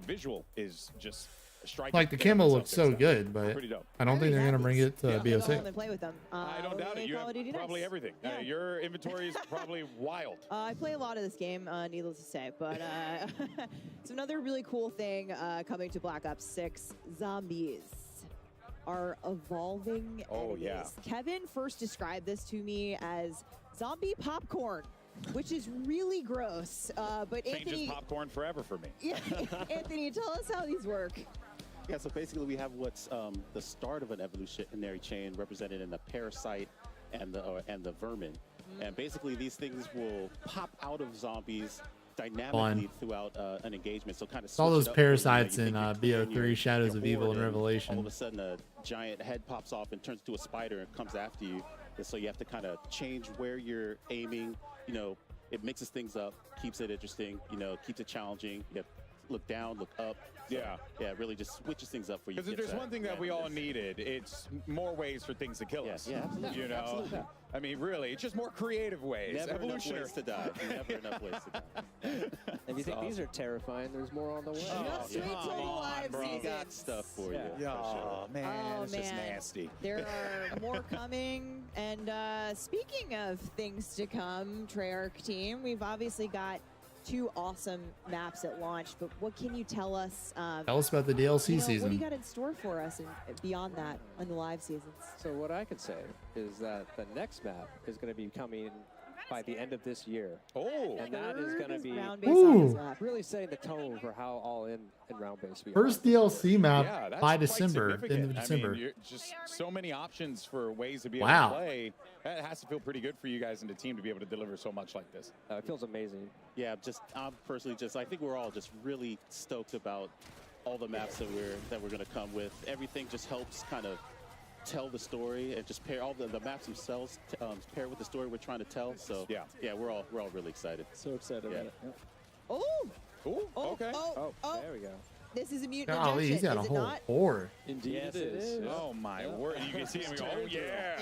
visual is just striking. Like the camo looks so good, but I don't think they're gonna bring it to BO6. Play with them. I don't doubt it. You have probably everything. Your inventory is probably wild. I play a lot of this game, needless to say, but it's another really cool thing coming to Black Ops 6. Zombies are evolving enemies. Kevin first described this to me as zombie popcorn, which is really gross. But changes Anthony, popcorn forever for me. Yeah, Anthony, tell us how these work. Yeah, so basically we have what's the start of an evolutionary chain represented in the parasite and the vermin. And basically these things will pop out of zombies dynamically throughout an engagement. So kind of all those parasites in BO3 Shadows of Evil and Revelation. All of a sudden a giant head pops off and turns to a spider and comes after you. And so you have to kind of change where you're aiming. It mixes things up, keeps it interesting, keeps it challenging. You have to look down, look up. So, yeah, really just switches things up for you. Because if there's one thing that we all needed, it's more ways for things to kill us. Yeah, absolutely. Absolutely. I mean, really, it's just more creative ways. Never evolutionary enough ways to die. Never enough ways to die. And You think these are terrifying? There's more on the way. Just wait till the live We season. got stuff for you. Yeah. Oh, man, it's just nasty. There are more coming. And speaking of things to come, Treyarch team, we've obviously got 2 awesome maps at launch, but what can you tell us? Tell us about the DLC season. What do you got in store for us and beyond that in the live seasons? So what I can say is that the next map is going to be coming by the end of this year. Oh, and that is going to be really setting the tone for how all in round-based we First are. DLC map Yeah, that's by quite December, end significant. of December. I mean, just so many options for ways to be able Wow. to play. That has to feel pretty good for you guys and the team to be able to deliver so much like this. It feels amazing. Yeah, I'm personally I think we're all just really stoked about all the maps that we're going to come with. Everything just helps kind of tell the story and just pair all the maps themselves pair with the story we're trying to tell. So yeah, we're all really excited. So excited about it. Yeah. Oh, okay. There we go. This is a mutant Golly, injection, he's got a is it whole not? hore. Indeed, Yes, it is. Oh my word! You can see him go, oh yeah.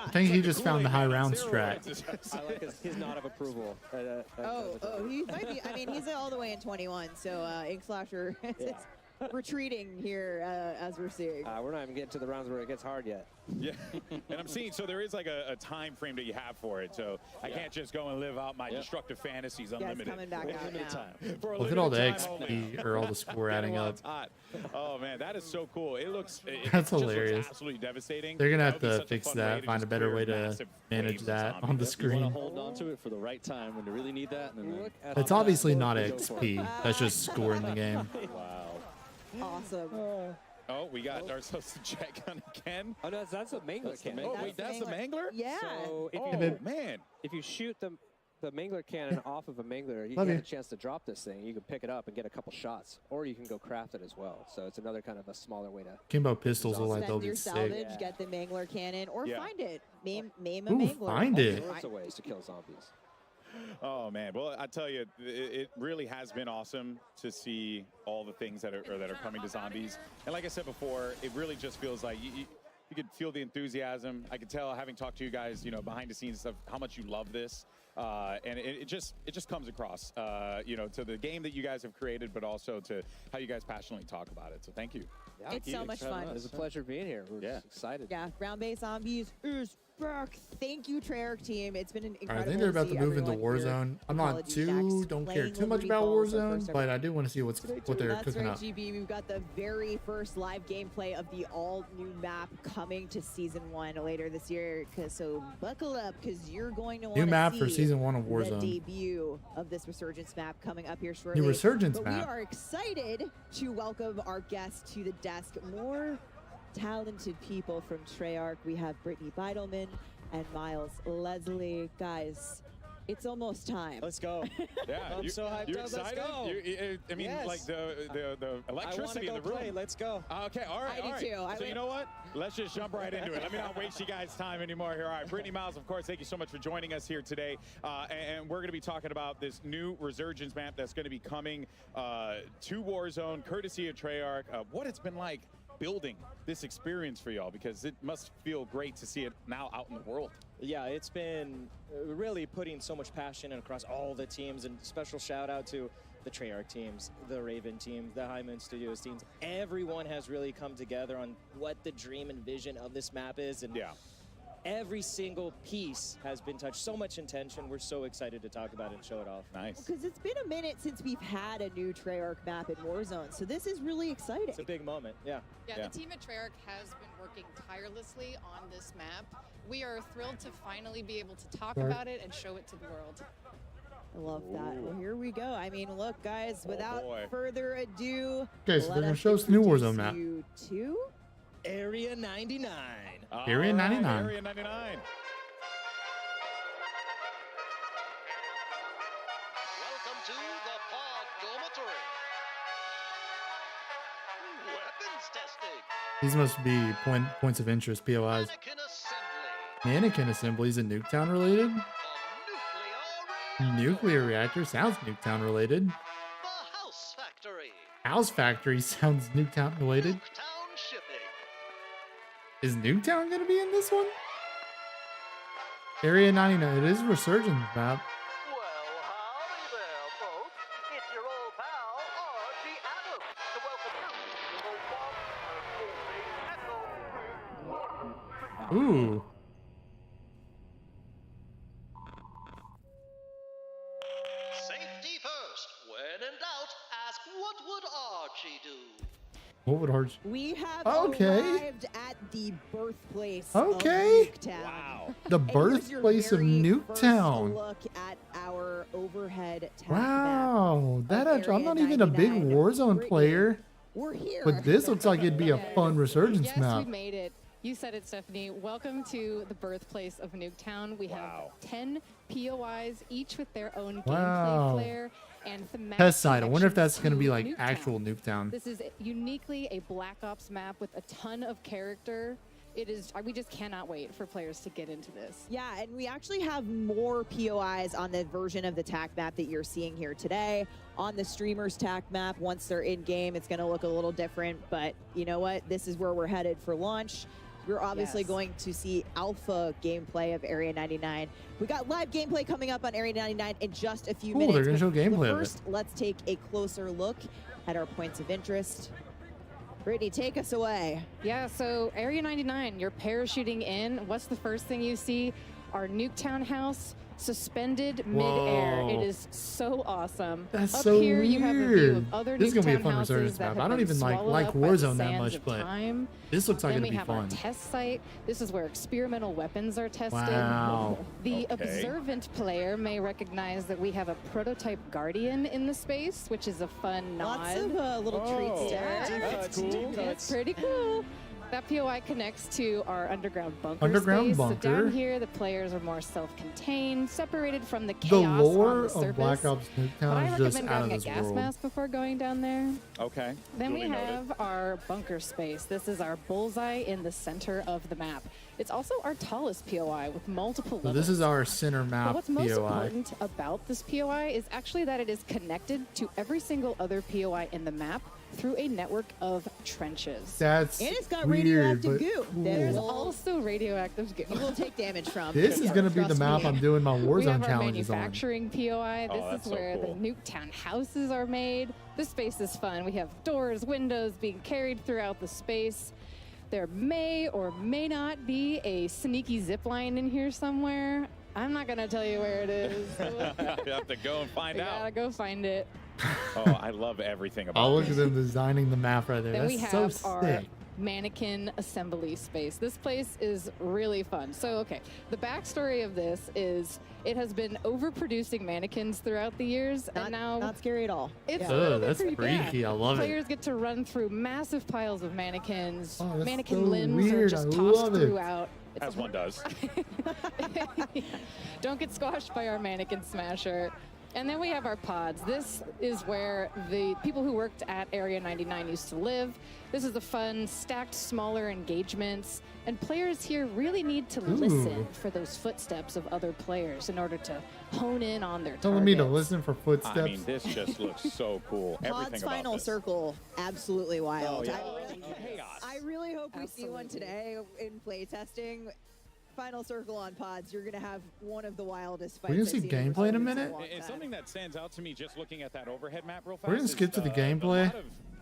I think he just found the high round strat. I like his nod of approval. He might be. I mean, he's all the way in 21, so Ink Slasher is retreating here as we're seeing. We're not even getting to the rounds where it gets hard yet. Yeah, and I'm seeing, so there is like a time frame that you have for it. So I can't just go and live out my destructive fantasies unlimited. Yeah, it's coming back out now. Time. For a Look at all the limited time XP or all the score adding up. hot. Oh man, that is so cool. It looks That's just hilarious. Looks absolutely devastating. They're gonna That have would be to such fix fun that, way to find a just better clear way to massive manage waves of that zombies. on the You screen. want to hold on to it for the right time when you really need that. And then It's obviously not XP. That's just scoring the game. Wow. Awesome. Oh, we got ourselves a jet gun again. Oh no, that's a mangler cannon. Oh wait, that's the mangler? Yeah. So if Oh you, man. if you shoot the mangler cannon off of a mangler, you Love get you. a chance to drop this thing. You can pick it up and get a couple shots, or you can go craft it as well. So it's another kind of a smaller way to. Kimbo pistols look like they'll Spend your be sick. salvage, get the Mangler cannon, or find it. Maim a Ooh, Mangler. find it. Lots of ways to kill zombies. Oh man, well I tell you, it really has been awesome to see all the things that are coming to zombies. And like I said before, it really just feels like you could feel the enthusiasm. I could tell, having talked to you guys, behind the scenes stuff, how much you love this. And it just comes across, to the game that you guys have created, but also to how you guys passionately talk about it. So thank you. Yeah, It's so much fun. It's a pleasure being here. We're just excited. Yeah, round-based zombies is back. Thank you, Treyarch team. It's been an All right, incredible. I think they're about see to move into everyone here Warzone. I'm Call not of Duty Next, don't care playing too much Liberty about Falls, our Warzone, first but ever. I do want to see what they're That's cooking right, up. GB. We've got the very first live gameplay of the all-new map coming to Season 1 later this year. So buckle up, because you're going to want New to map see for Season 1 of the Warzone. debut of this Resurgence map coming up here shortly. New Resurgence but map. We are excited to welcome our guests to the desk. More talented people from Treyarch. We have Brittany Beidelman and Miles Leslie. Guys, it's almost time. Let's go. Yeah, I'm so hyped you're up. excited? Let's go. I mean, Yes. like the electricity I in want the to go room. play. Let's go. Okay, all right, I do all right. too. So you know what? Let's just jump right into it. Let me not waste you guys' time anymore here. All right, Brittany, Miles, of course, thank you so much for joining us here today. And we're going to be talking about this new Resurgence map that's going to be coming to Warzone, courtesy of Treyarch. What it's been like building this experience for y'all, because it must feel great to see it now out in the world. Yeah, it's been really putting so much passion across all the teams, and special shout out to the Treyarch teams, the Raven team, the High Moon Studios teams. Everyone has really come together on what the dream and vision of this map is, and every single piece has been touched. So much intention. We're so excited to talk about it and show it off. Nice. Because it's been a minute since we've had a new Treyarch map in Warzone, so this is really exciting. It's a big moment, yeah. Yeah, the team at Treyarch has been working tirelessly on this map. We are thrilled to finally be able to talk about it and show it to the world. I love that. Well, here we go. I mean, look, guys, without boy. further ado, Okay, so let they're gonna us show us the new introduce Warzone map. you to Area 99. Area 99. Area 99. Welcome to the Pod Dormitory. Weapons testing. These must be points of interest, POIs. Mannequin assembly. Is it Nuketown related? Nuclear reactor sounds Nuketown related. The House Factory. House factory sounds Nuketown related. Town shipping. Is Nuketown gonna be in this one? Area 99. It is Resurgence map. Well, howdy there, folks. It's to welcome Ooh. Safety first. When in doubt, ask what would Archie do? What would Arch? We have Okay. arrived at the birthplace Okay. of Nuketown. Wow. The And here's your birthplace of very Nuketown. first look at our overhead tag Wow, map of I'm not Area even a big 99. Warzone Brittany, player, we're here. but this looks like it'd be a fun resurgence Yes, map. we made it. You said it, Stephanie. Welcome to the birthplace of Nuketown. We have 10 POIs, each with their own Wow. gameplay flair and thematic Test site. I wonder if connections that's going to be like Nuketown. actual Nuketown. This is uniquely a Black Ops map with a ton of character. It is. We just cannot wait for players to get into this. Yeah, and we actually have more POIs on the version of the TAC map that you're seeing here today. On the streamers TAC map, once they're in game, it's going to look a little different. But you know what? This is where we're headed for launch. We're obviously going to see alpha gameplay of Area 99. We got live gameplay coming up on Area 99 in just a few Cool, minutes. they're gonna show But gameplay of it. first, let's take a closer look at our points of interest. Brittany, take us away. Yeah, so Area 99, you're parachuting in. What's the first thing you see? Our Nuketown house suspended midair. Whoa. It is so awesome. That's Up so here, you have a view weird. of other This is gonna be a Nuketown fun houses resurgence that map. have I don't been even like swallowed up by the Warzone that sands much, of but time. this looks like Then it'd we be have fun. our test site. This is where experimental weapons are tested. Wow. The observant player may recognize that we have a prototype Guardian in the space, which is a fun nod. Lots of little treats there. That's cool. That's pretty cool. That POI connects to our underground bunker Underground space. bunker. So down here, the players are more self-contained, separated from the The chaos lore on the of surface. Black Ops But Nuketown I is just recommend out of grabbing a this gas world. mask before going down there. Okay. Then we duly noted. have our bunker space. This is our bullseye in the center of the map. It's also our tallest POI with multiple So levels. this is our center But map what's most POI. important about this POI is actually that it is connected to every single other POI in the map through a network of trenches. That's And it's got weird, radioactive but goo. cool. There's also radioactive goo. You will take damage from. This is going to be the Trust map me. I'm doing my We Warzone have our challenges on. manufacturing POI. Oh, This that's is so where cool. the Nuketown houses are made. This space is fun. We have doors, windows being carried throughout the space. There may or may not be a sneaky zip line in here somewhere. I'm not going to tell you where it is. You have to go and find We out. gotta go find it. Oh, I love everything about Oh, look this. at them designing the map right there. Then we That's have so our sick. mannequin assembly space. This place is really fun. So, okay, the backstory of this is it has been overproducing mannequins throughout the years, and now Not scary at all. it's Yeah. a little bit that's pretty bad. freaky. I love it. Players get to run through massive piles of mannequins. Oh, that's Mannequin so limbs are weird. just I tossed love it. throughout. It's As one does. Don't get squashed by our mannequin smasher. And then we have our pods. This is where the people who worked at Area 99 used to live. This is the fun, stacked, smaller engagements. And players here really need to listen for those footsteps of other players in order to hone in on their Telling me to targets. listen for footsteps. I mean, this just looks so cool. Pod's Everything about final this. circle, absolutely wild. Oh, yeah. I really hope we see one today in play testing. Final circle on pods. You're gonna have one of the wildest fights. We're gonna I've see seen gameplay in a Warzone minute? long It's time. something that stands out to me just looking at that overhead map real fast. We're gonna is, skip to the gameplay.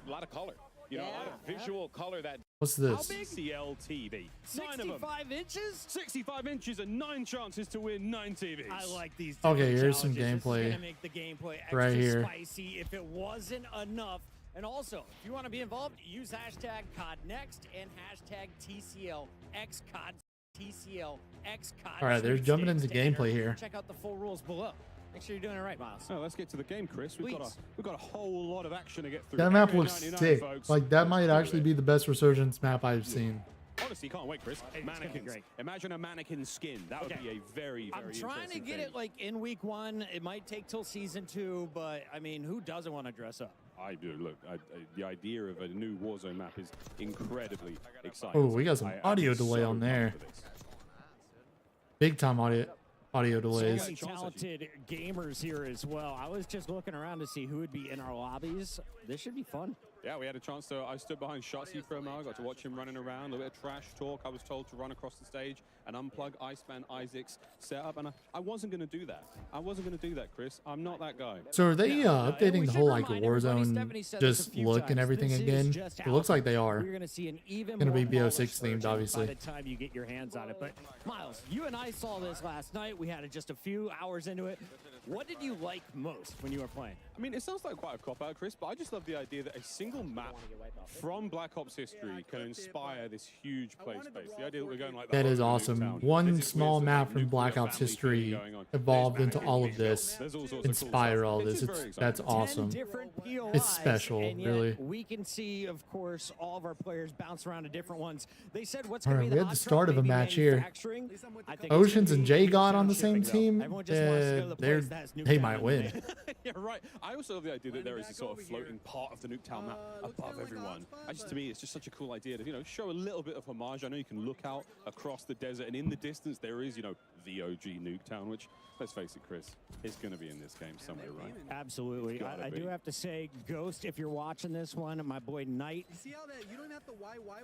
A lot of color. You know, a lot of visual color that. What's How this? big? CLTV. 65 inches? 65 inches and 9 chances to win 9 TVs. I like these. Okay, daily here's some challenges. This is gameplay gonna make the gameplay extra right here. spicy if it wasn't enough. And also, if you want to be involved, use hashtag CodNext and hashtag TCLXCOD. TCLXCOD. All right, they're jumping into sweepstakes to gameplay enter. here. Check out the full rules below. Make sure you're doing it right, Miles. Oh, let's get to the game, Chris. We've got a whole lot of action to get through. That map Area looks 99, sick. folks. Like that might Let's do actually it. be the best resurgence map I've seen. Honestly, can't wait, Chris. It's gonna be Mannequins. great. Imagine a mannequin skin. That would Okay. be a very, very I'm trying to interesting get thing. it like in week 1. It might take till season 2, but I mean, who doesn't want to dress up? I do. Look, the idea of a new Warzone map is incredibly exciting. Oh, we got some I am audio delay so on there. pumped for this. Big time audio So delays. many talented gamers here as well. I was just looking around to see who would be in our lobbies. This should be fun. Yeah, we had a chance to. I stood behind Shotzi for a moment. I got to watch him running around, a little bit of trash talk. I was told to run across the stage and unplug Iceman Isaac's setup, and I wasn't going to do that. I wasn't going to do that, Chris. I'm not that guy. So are they updating the whole like Warzone just look and everything again? It looks like they are. We're going to see an even Gonna be more BO6 themed, obviously. by the time you get your hands on it. But Miles, you and I saw this last night. We had it just a few hours into it. What did you like most when you were playing? I mean, it sounds like quite a cop-out, Chris, but I just love the idea that a single map from Black Ops history can inspire this huge play space. The idea that we're going like That is awesome. One small map from Black Ops history evolved into all of this. Inspire all this. That's awesome. It's special, really. We can see, of course, all of our players bounce around to different ones. They said what's All going right, to be we the had the hot start of a match here. Oceans and J God on the same team. They might win. Yeah, right. I also love the idea that there is a sort of floating part of the Nuketown map above everyone. To me, it's just such a cool idea to, show a little bit of homage. I know you can look out across the desert, and in the distance there is, the OG Nuketown, which, let's face it, Chris, is going to be in this game somewhere, right? Absolutely. I do have to say, Ghost, if you're watching this one, my boy Knight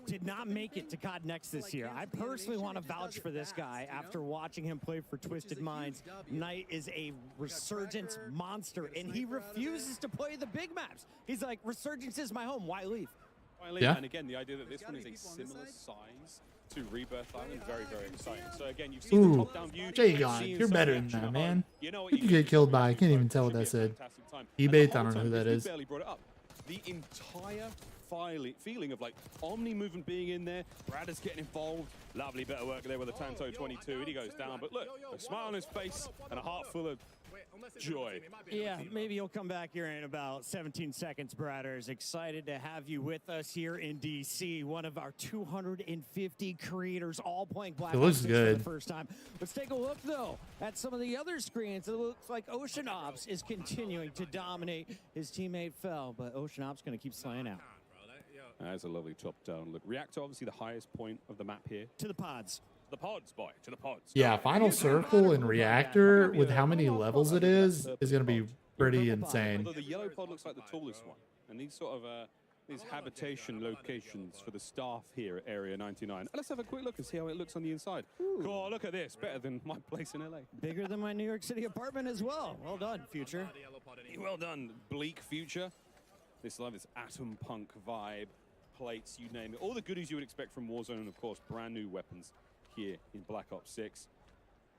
did not make it to CodNext this year. I personally want to vouch for this guy after watching him play for Twisted Minds. Knight is a resurgence monster, and he refuses to play the big maps. He's like, Resurgence is my home. Why leave? Yeah. And again, the idea that this one is a similar size to Rebirth Island, very, very exciting. So again, you've seen the top-down view. J God, you're better than that, man. Who did you get killed by? I can't even tell what that said. Ebate, I don't know who that is. Barely brought it up. The entire feeling of like Omni movement being in there, Brad is getting involved. Lovely bit of work there with the Tanto 22, and he goes down. But look, a smile on his face and a heart full of joy. Yeah, maybe you'll come back here in about 17 seconds, Bradders. Excited to have you with us here in DC. One of our 250 creators all playing Black Ops 6 for the first time. Let's take a look, though, at some of the other screens. It looks like Ocean Ops is continuing to dominate. His teammate fell, but Ocean Ops going to keep slaying out. That's a lovely top-down look. Reactor, obviously the highest point of the map here. To the pods. The pods, boy, to the pods. Yeah, Final Circle and Reactor, with how many levels it is going to be pretty insane. Although the yellow pod looks like the tallest one. And these sort of these habitation locations for the staff here at Area 99. Let's have a quick look and see how it looks on the inside. Cool, look at this. Better than my place in LA. Bigger than my New York City apartment as well. Well done, Future. Well done, Bleak Future. This love is atom punk vibe, plates, you name it. All the goodies you would expect from Warzone, and of course, brand new weapons here in Black Ops 6.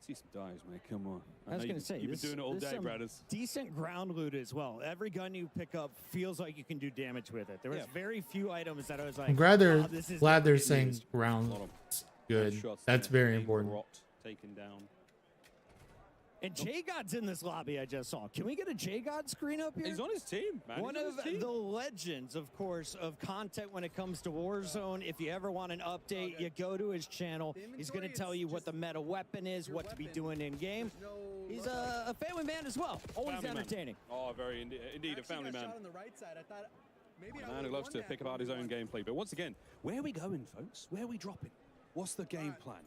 See some dives, mate. Come on. I was going to say, you've been doing it all day, Bradders. Decent ground loot as well. Every gun you pick up feels like you can do damage with it. There was very few items that I was like, I'm glad they're saying ground good. That's very important. Taken down. And J-God's in this lobby I just saw. Can we get a J-God screen up here? He's on his team, man. One of the legends, of course, of content when it comes to Warzone. If you ever want an update, you go to his channel. He's going to tell you what the meta weapon is, what to be doing in-game. He's a family man as well. Always entertaining. Oh, very indeed, a family man. A man who loves to pick about his own gameplay. But once again, where are we going, folks? Where are we dropping? What's the game plan?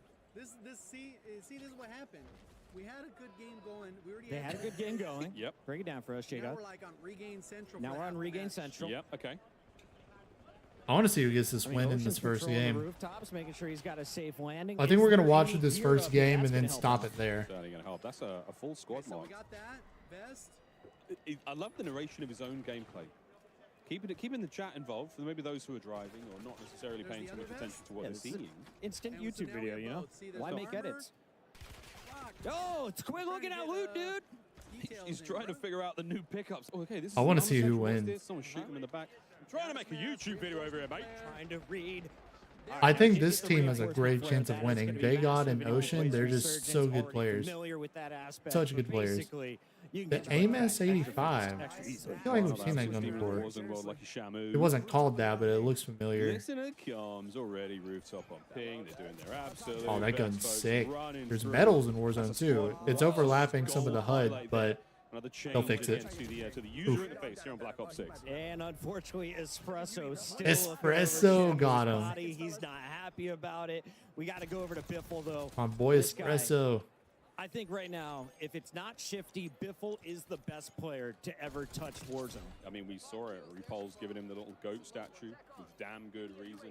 See, this is what happened. We had a good game going. They had a good game going. Yep. Break it down for us, J-God. Now we're like on Regain Central. Now we're on Regain Central. Yep, okay. I want to see who gets this win in this first game. Rooftops, making sure he's got a safe landing. I think we're going to watch this first game and then stop it there. Certainly going to help. That's a full squad mark. We got that. Best. I love the narration of his own gameplay. Keeping the chat involved for maybe those who are driving or not necessarily paying too much attention to what they're seeing. Instant YouTube video, you know? Why make edits? Oh, it's quick looking at loot, dude. He's trying to figure out the new pickups. Oh, okay, this is I want to see who wins. Someone shooting him in the back. I'm trying to make a YouTube video over here, mate. Trying to read. I think this team has a great chance of winning. J-God and Ocean, they're just so good players. Such good players. The AIM S85, I feel like we've seen that gun before. It wasn't called that, but it looks familiar. Listener comes already rooftop on ping. They're doing their absolute Oh, that best, gun's folks. sick. Running There's through. medals in Warzone too. It's overlapping some of the HUD, but they'll fix it. To the user interface here on Black Ops 6. And unfortunately, Espresso still Espresso got him. He's not happy about it. We got to go over to Biffle though. My boy This guy, Espresso. I think right now, if it's not Shifty, Biffle is the best player to ever touch Warzone. I mean, we saw it. Repul's giving him the little goat statue with damn good reason.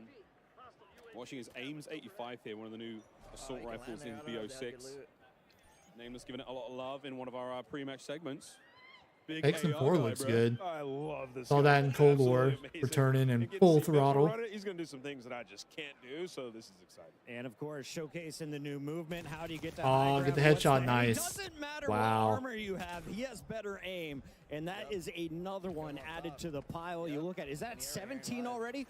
Watching his Ames 85 here, one of the new assault rifles in BO6. Nameless giving it a lot of love in one of our pre-match segments. Big X4 looks good. I love this. Saw that in Cold War, returning in full throttle. He's going to do some things that I just can't do, so this is exciting. And of course, showcasing the new movement. How do you get that? Oh, get the headshot nice. Doesn't matter Wow. what armor you have. He has better aim, and that is another one added to the pile. You look at, is that 17 already?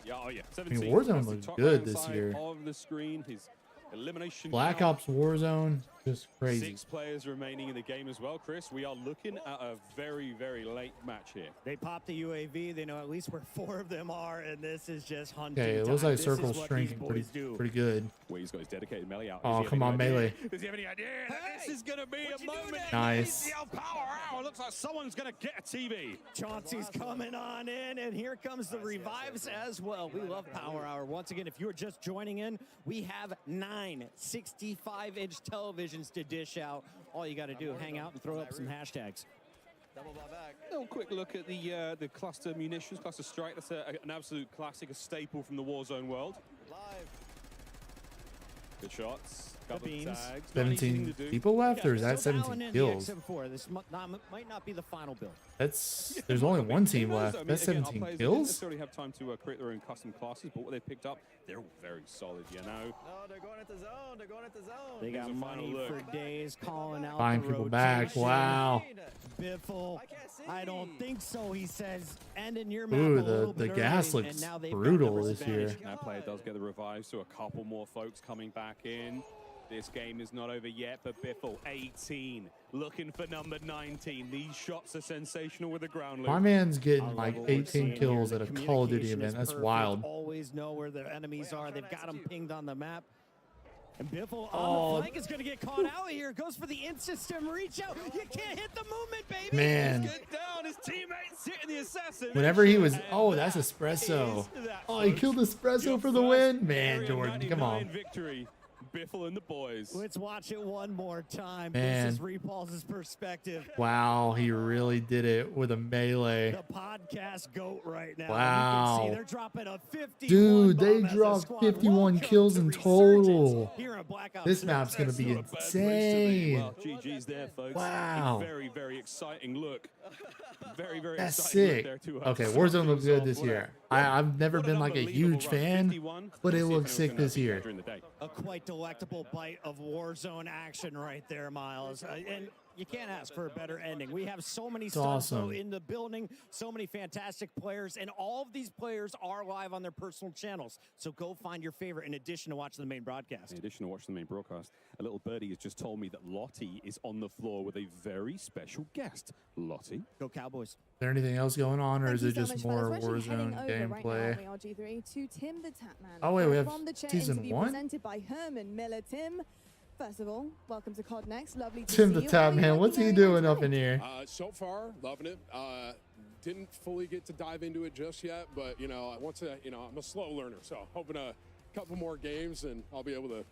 Yeah, oh yeah, 17. I mean, Warzone looks good this year. Of the screen, his elimination Black count. Ops Warzone, just crazy. 6 players remaining in the game as well, Chris. We are looking at a very, very late match here. They pop the UAV. They know at least where 4 of them are, and this is just hunting. Okay, it looks like Circle's shrinking pretty good. Well, he's got his dedicated melee out. Oh, come on, melee. Does he have any idea that this is going to be a moment? Nice. ECL power hour. Looks like someone's going to get a TV. Chauncey's coming on in, and here comes the revives as well. We love Power Hour. Once again, if you're just joining in, we have 9 65-inch televisions to dish out. All you got to do, hang out and throw up some hashtags. A little quick look at the cluster munitions, cluster strike. That's an absolute classic, a staple from the Warzone world. Good shots. Couple of tags. 17 people left, or is that 17 kills? This might not be the final build. There's only one team left. That's 17 They don't kills. necessarily have time to create their own custom classes, but what they picked up, they're all very solid, you know. No, they're going into zone. They're going into zone. They got money for days, calling out Buying the people back. Wow. Biffle, I don't think so, he says. And in your map, Ooh, the gas early, looks and now they've brutal got the this year. That player does get the revive, so a couple more folks coming back in. This game is not over yet, but Biffle, 18, looking for number 19. These shots are sensational with the ground loop. My man's getting like 18 kills at a Call of Duty event. That's wild. Always know where their enemies are. They've got them pinged on the map. And Biffle on Oh. the flank is going to get caught out here. Goes for the in-system reach out. You can't hit the movement, baby. Man. Get down, his teammates hitting the assassin. Whenever he was, oh, that's Espresso. Oh, he killed Espresso for the win. Man, Jordan, come on. Victory. Biffle and the boys. Let's watch it one more time. Man. This is Repulse's perspective. Wow, he really did it with a melee. The podcast GOAT right now. Wow. You can see they're dropping a 51 Dude, they bomb as a dropped squad. 51 Welcome kills to in Resurgence total. here in Black Ops This 6. map's going to be Not a bad place to be. insane. Well, GG's there, folks. Wow. A very, very exciting look. Very, very That's exciting sick. look there too. Okay, Warzone looked good this year. I've never been like a huge fan, but it looks sick this year. A quite delectable bite of Warzone action right there, Miles. And you can't ask for a better ending. We have so many studs though, awesome. in the building, so many fantastic players, and all of these players are live on their personal channels. So go find your favorite in addition to watching the main broadcast. In addition to watching the main broadcast, a little birdie has just told me that Lottie is on the floor with a very special guest. Lottie. Go Cowboys. Is there anything else going on, or Thank is you it so just much, more fellas. We're actually Warzone heading over gameplay? Right now, RG3, to Tim the Tapman. Oh, wait, we have from the chat season interview 1? presented by Herman Miller. Tim, first of all, welcome to CodNext. Lovely to Tim see the you. Tap Man, what's he doing up in here? So far, loving it. Didn't fully get to dive into it just yet, but I'm a slow learner, so hoping a couple more games and I'll be able to,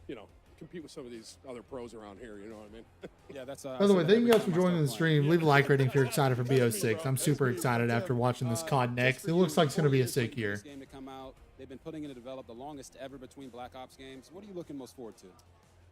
compete with some of these other pros around here. You know what I mean? Yeah, that's. By the way, thank you guys for joining the stream. Leave a like rating if you're excited for BO6. I'm super excited after watching this CodNext. It looks like it's going to be a sick year. Game to come out. They've been putting it to develop the longest ever between Black Ops games. What are you looking most forward to?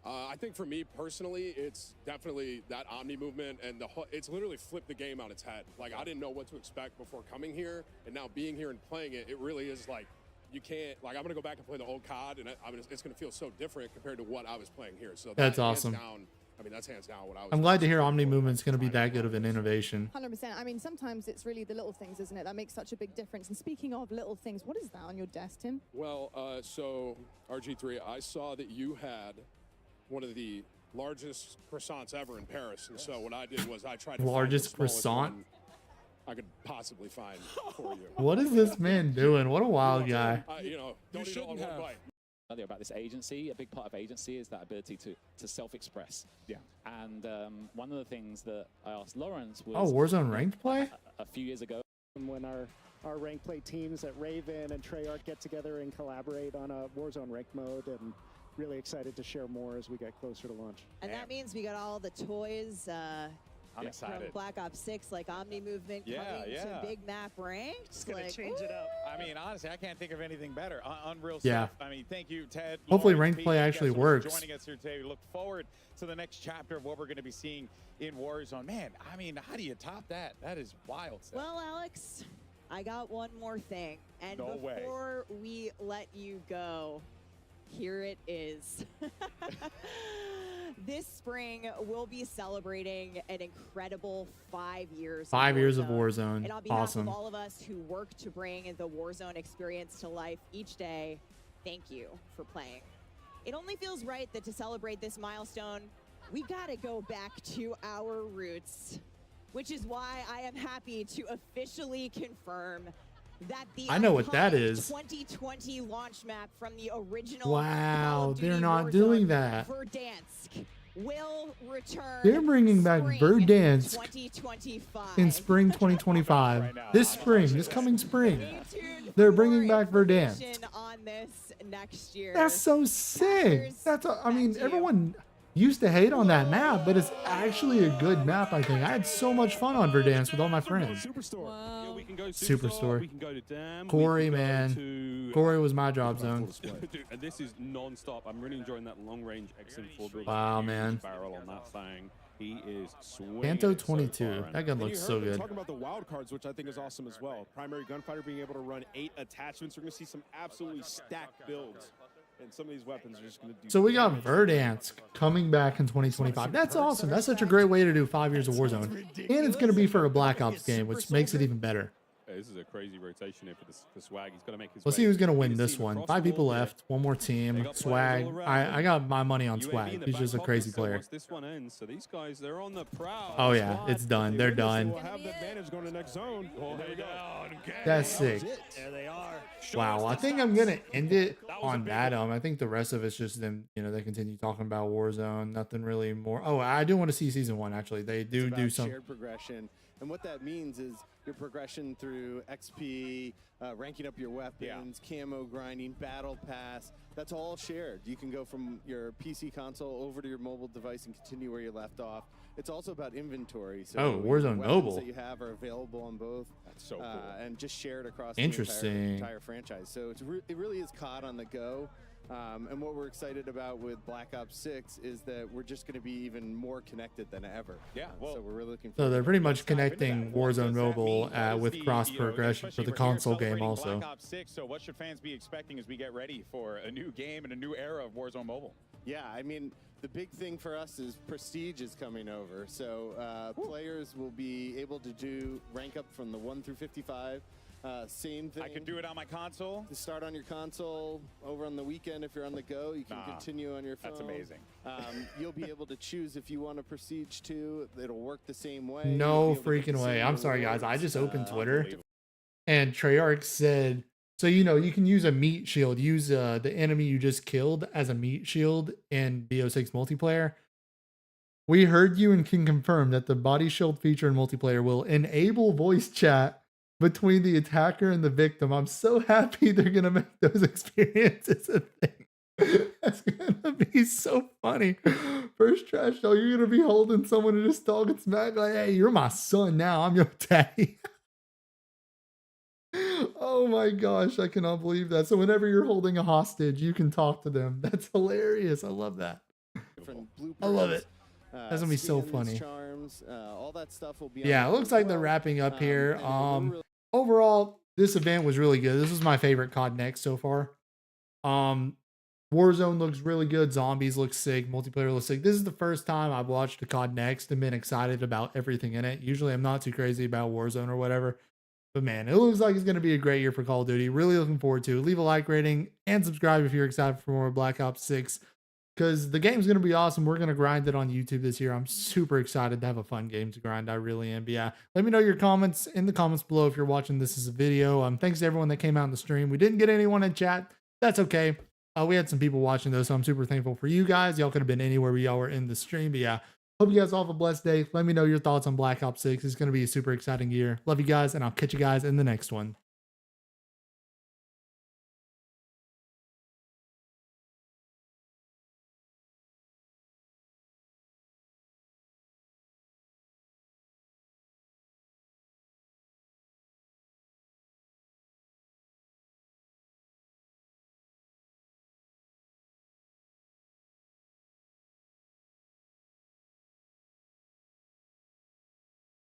I think for me personally, it's definitely that Omni movement, and it's literally flipped the game on its head. Like, I didn't know what to expect before coming here, and now being here and playing it, it really is like, you can't, like, I'm going to go back and play the old COD, and it's going to feel so different compared to what I was playing here. So That's awesome. That's hands down what I was. I'm glad to hear Omni Movement's going to be that good of an innovation. 100%. I mean, sometimes it's really the little things, isn't it? That makes such a big difference. And speaking of little things, what is that on your desk, Tim? Well, so RG3, I saw that you had one of the largest croissants ever in Paris, and so what I did was I tried to Largest find the smallest croissant? one I could possibly find for you. What is this man doing? What a wild guy. Don't eat it all in one bite. Earlier about this agency, a big part of agency is that ability to self-express. Yeah. And one of the things that I asked Lawrence was... Oh, Warzone ranked play? A few years ago. When our ranked play teams at Raven and Treyarch get together and collaborate on a Warzone ranked mode, and really excited to share more as we get closer to launch. And that means we got all the toys I'm from excited. Black Ops 6, like Omni Movement Yeah, coming yeah. to Big Map Ranked. It's going to like, change it up. I mean, honestly, I can't think of anything better. Unreal Yeah. stuff. I mean, thank you, Ted. Hopefully Lauren, ranked Pete, play you guys actually so much for works. joining us here today. We look forward to the next chapter of what we're going to be seeing in Warzone. Man, I mean, how do you top that? That is wild stuff. Well, Alex, I got one more thing. And No way. before we let you go, here it is. This spring, we'll be celebrating an incredible 5 years. 5 years of Warzone. Warzone. And on behalf Awesome. of all of us who work to bring the Warzone experience to life each day, thank you for playing. It only feels right that to celebrate this milestone, we gotta go back to our roots, which is why I am happy to officially confirm that the I know what that iconic is. 2020 launch map from the original Wow, Call of they're Duty not Warzone, doing that. Verdansk will return. They're bringing back spring Verdansk 2025. in spring 2025. Right now. This spring, this coming spring. Stay tuned They're for bringing more back Verdansk. information on this next year. That's so sick. I mean, everyone used to hate on that map, but it's actually a good map, I think. I had so much fun on Verdansk with all my friends. Superstore. Yeah, we can go Superstore. We can go to Dam. Corey, we can go man. to- Corey was my drop zone. Dude, and this is non-stop. I'm really enjoying that long-range XM4 build. Wow, Huge man. Barrel on that thing. He is swinging Panto it so 22. far, That gun And looks you so heard them good. talking about the wild cards, which I think is awesome as well. Primary gunfighter being able to run 8 attachments. We're going to see some absolutely stacked builds. And some of these weapons are just going to do. So we got Verdansk coming back in 2025. That's awesome. That's such a great way to do 5 years of Warzone. And it's going to be for a Black Ops game, which makes it even better. Yeah, this is a crazy rotation here for Swag. He's got to make his Let's way. see who's going to You win can this see him one. across 5 the people board here. left. One more They team. got players Swag. all around I got my money on UAV in Swag. the He's back just a pocket, crazy so player. once this one ends, so these guys, they're on the prowl. Oh, yeah. Squad, It's done. but They're the done. We'll have the advantage going to the next zone. Oh, There we go. That's sick. There they are. Wow. I think I'm going to end it on that. I think the rest of it's just them, they continue talking about Warzone. Nothing really more. Oh, I do want to see season 1, actually. They do It's about some. shared progression, and what that means is your progression through XP, ranking up your weapons, camo grinding, battle pass. That's all shared. You can go from your PC console over to your mobile device and continue where you left off. It's also about inventory. So Oh, Warzone the weapons mobile. that you have are available on both. That's so cool. And just shared across Interesting. the entire franchise. So it really is COD on the go. And what we're excited about with Black Ops 6 is that we're just going to be even more connected than ever. Yeah, well, so we're really looking So forward they're to pretty it. much connecting Warzone Mobile with cross progression for the console game also. Black Ops 6, so what should fans be expecting as we get ready for a new game and a new era of Warzone Mobile? Yeah, I mean, the big thing for us is Prestige is coming over. So players will be able to do rank up from the 1 through 55. Same thing. I can do it on my console. To start on your console over on the weekend. If you're on the go, you can continue on your phone. That's amazing. You'll be able to choose if you want a Prestige too. It'll work the same way. No You'll be able to freaking way. I'm consume sorry, guys. I rewards. just opened Twitter and Treyarch said, so, you can use a meat shield, use the enemy you just killed as a meat shield in BO6 multiplayer. We heard you and can confirm that the body shield feature in multiplayer will enable voice chat between the attacker and the victim. I'm so happy they're going to make those experiences a thing. That's going to be so funny. First trash show, you're going to be holding someone and just talking smack like, hey, you're my son now. I'm your daddy. Oh my gosh, I cannot believe that. So whenever you're holding a hostage, you can talk to them. That's hilarious. I love that. I love it. That's gonna be so skins, funny. Charms, all that stuff will be. Yeah, on it there looks as like they're well. wrapping up here. And we're Overall, this event was really good. This was my favorite CodNext so far. Warzone looks really good. Zombies look sick. Multiplayer looks sick. This is the first time I've watched a CodNext and been excited about everything in it. Usually I'm not too crazy about Warzone or whatever. But man, it looks like it's going to be a great year for Call of Duty. Really looking forward to it. Leave a like rating and subscribe if you're excited for more Black Ops 6. Because the game's going to be awesome. We're going to grind it on YouTube this year. I'm super excited to have a fun game to grind. I really am. But yeah, let me know your comments in the comments below if you're watching this as a video. Thanks to everyone that came out in the stream. We didn't get anyone in chat. That's okay. We had some people watching though, so I'm super thankful for you guys. Y'all could have been anywhere where y'all were in the stream. But yeah, hope you guys all have a blessed day. Let me know your thoughts on Black Ops 6. It's going to be a super exciting year. Love you guys, and I'll catch you guys in the next one.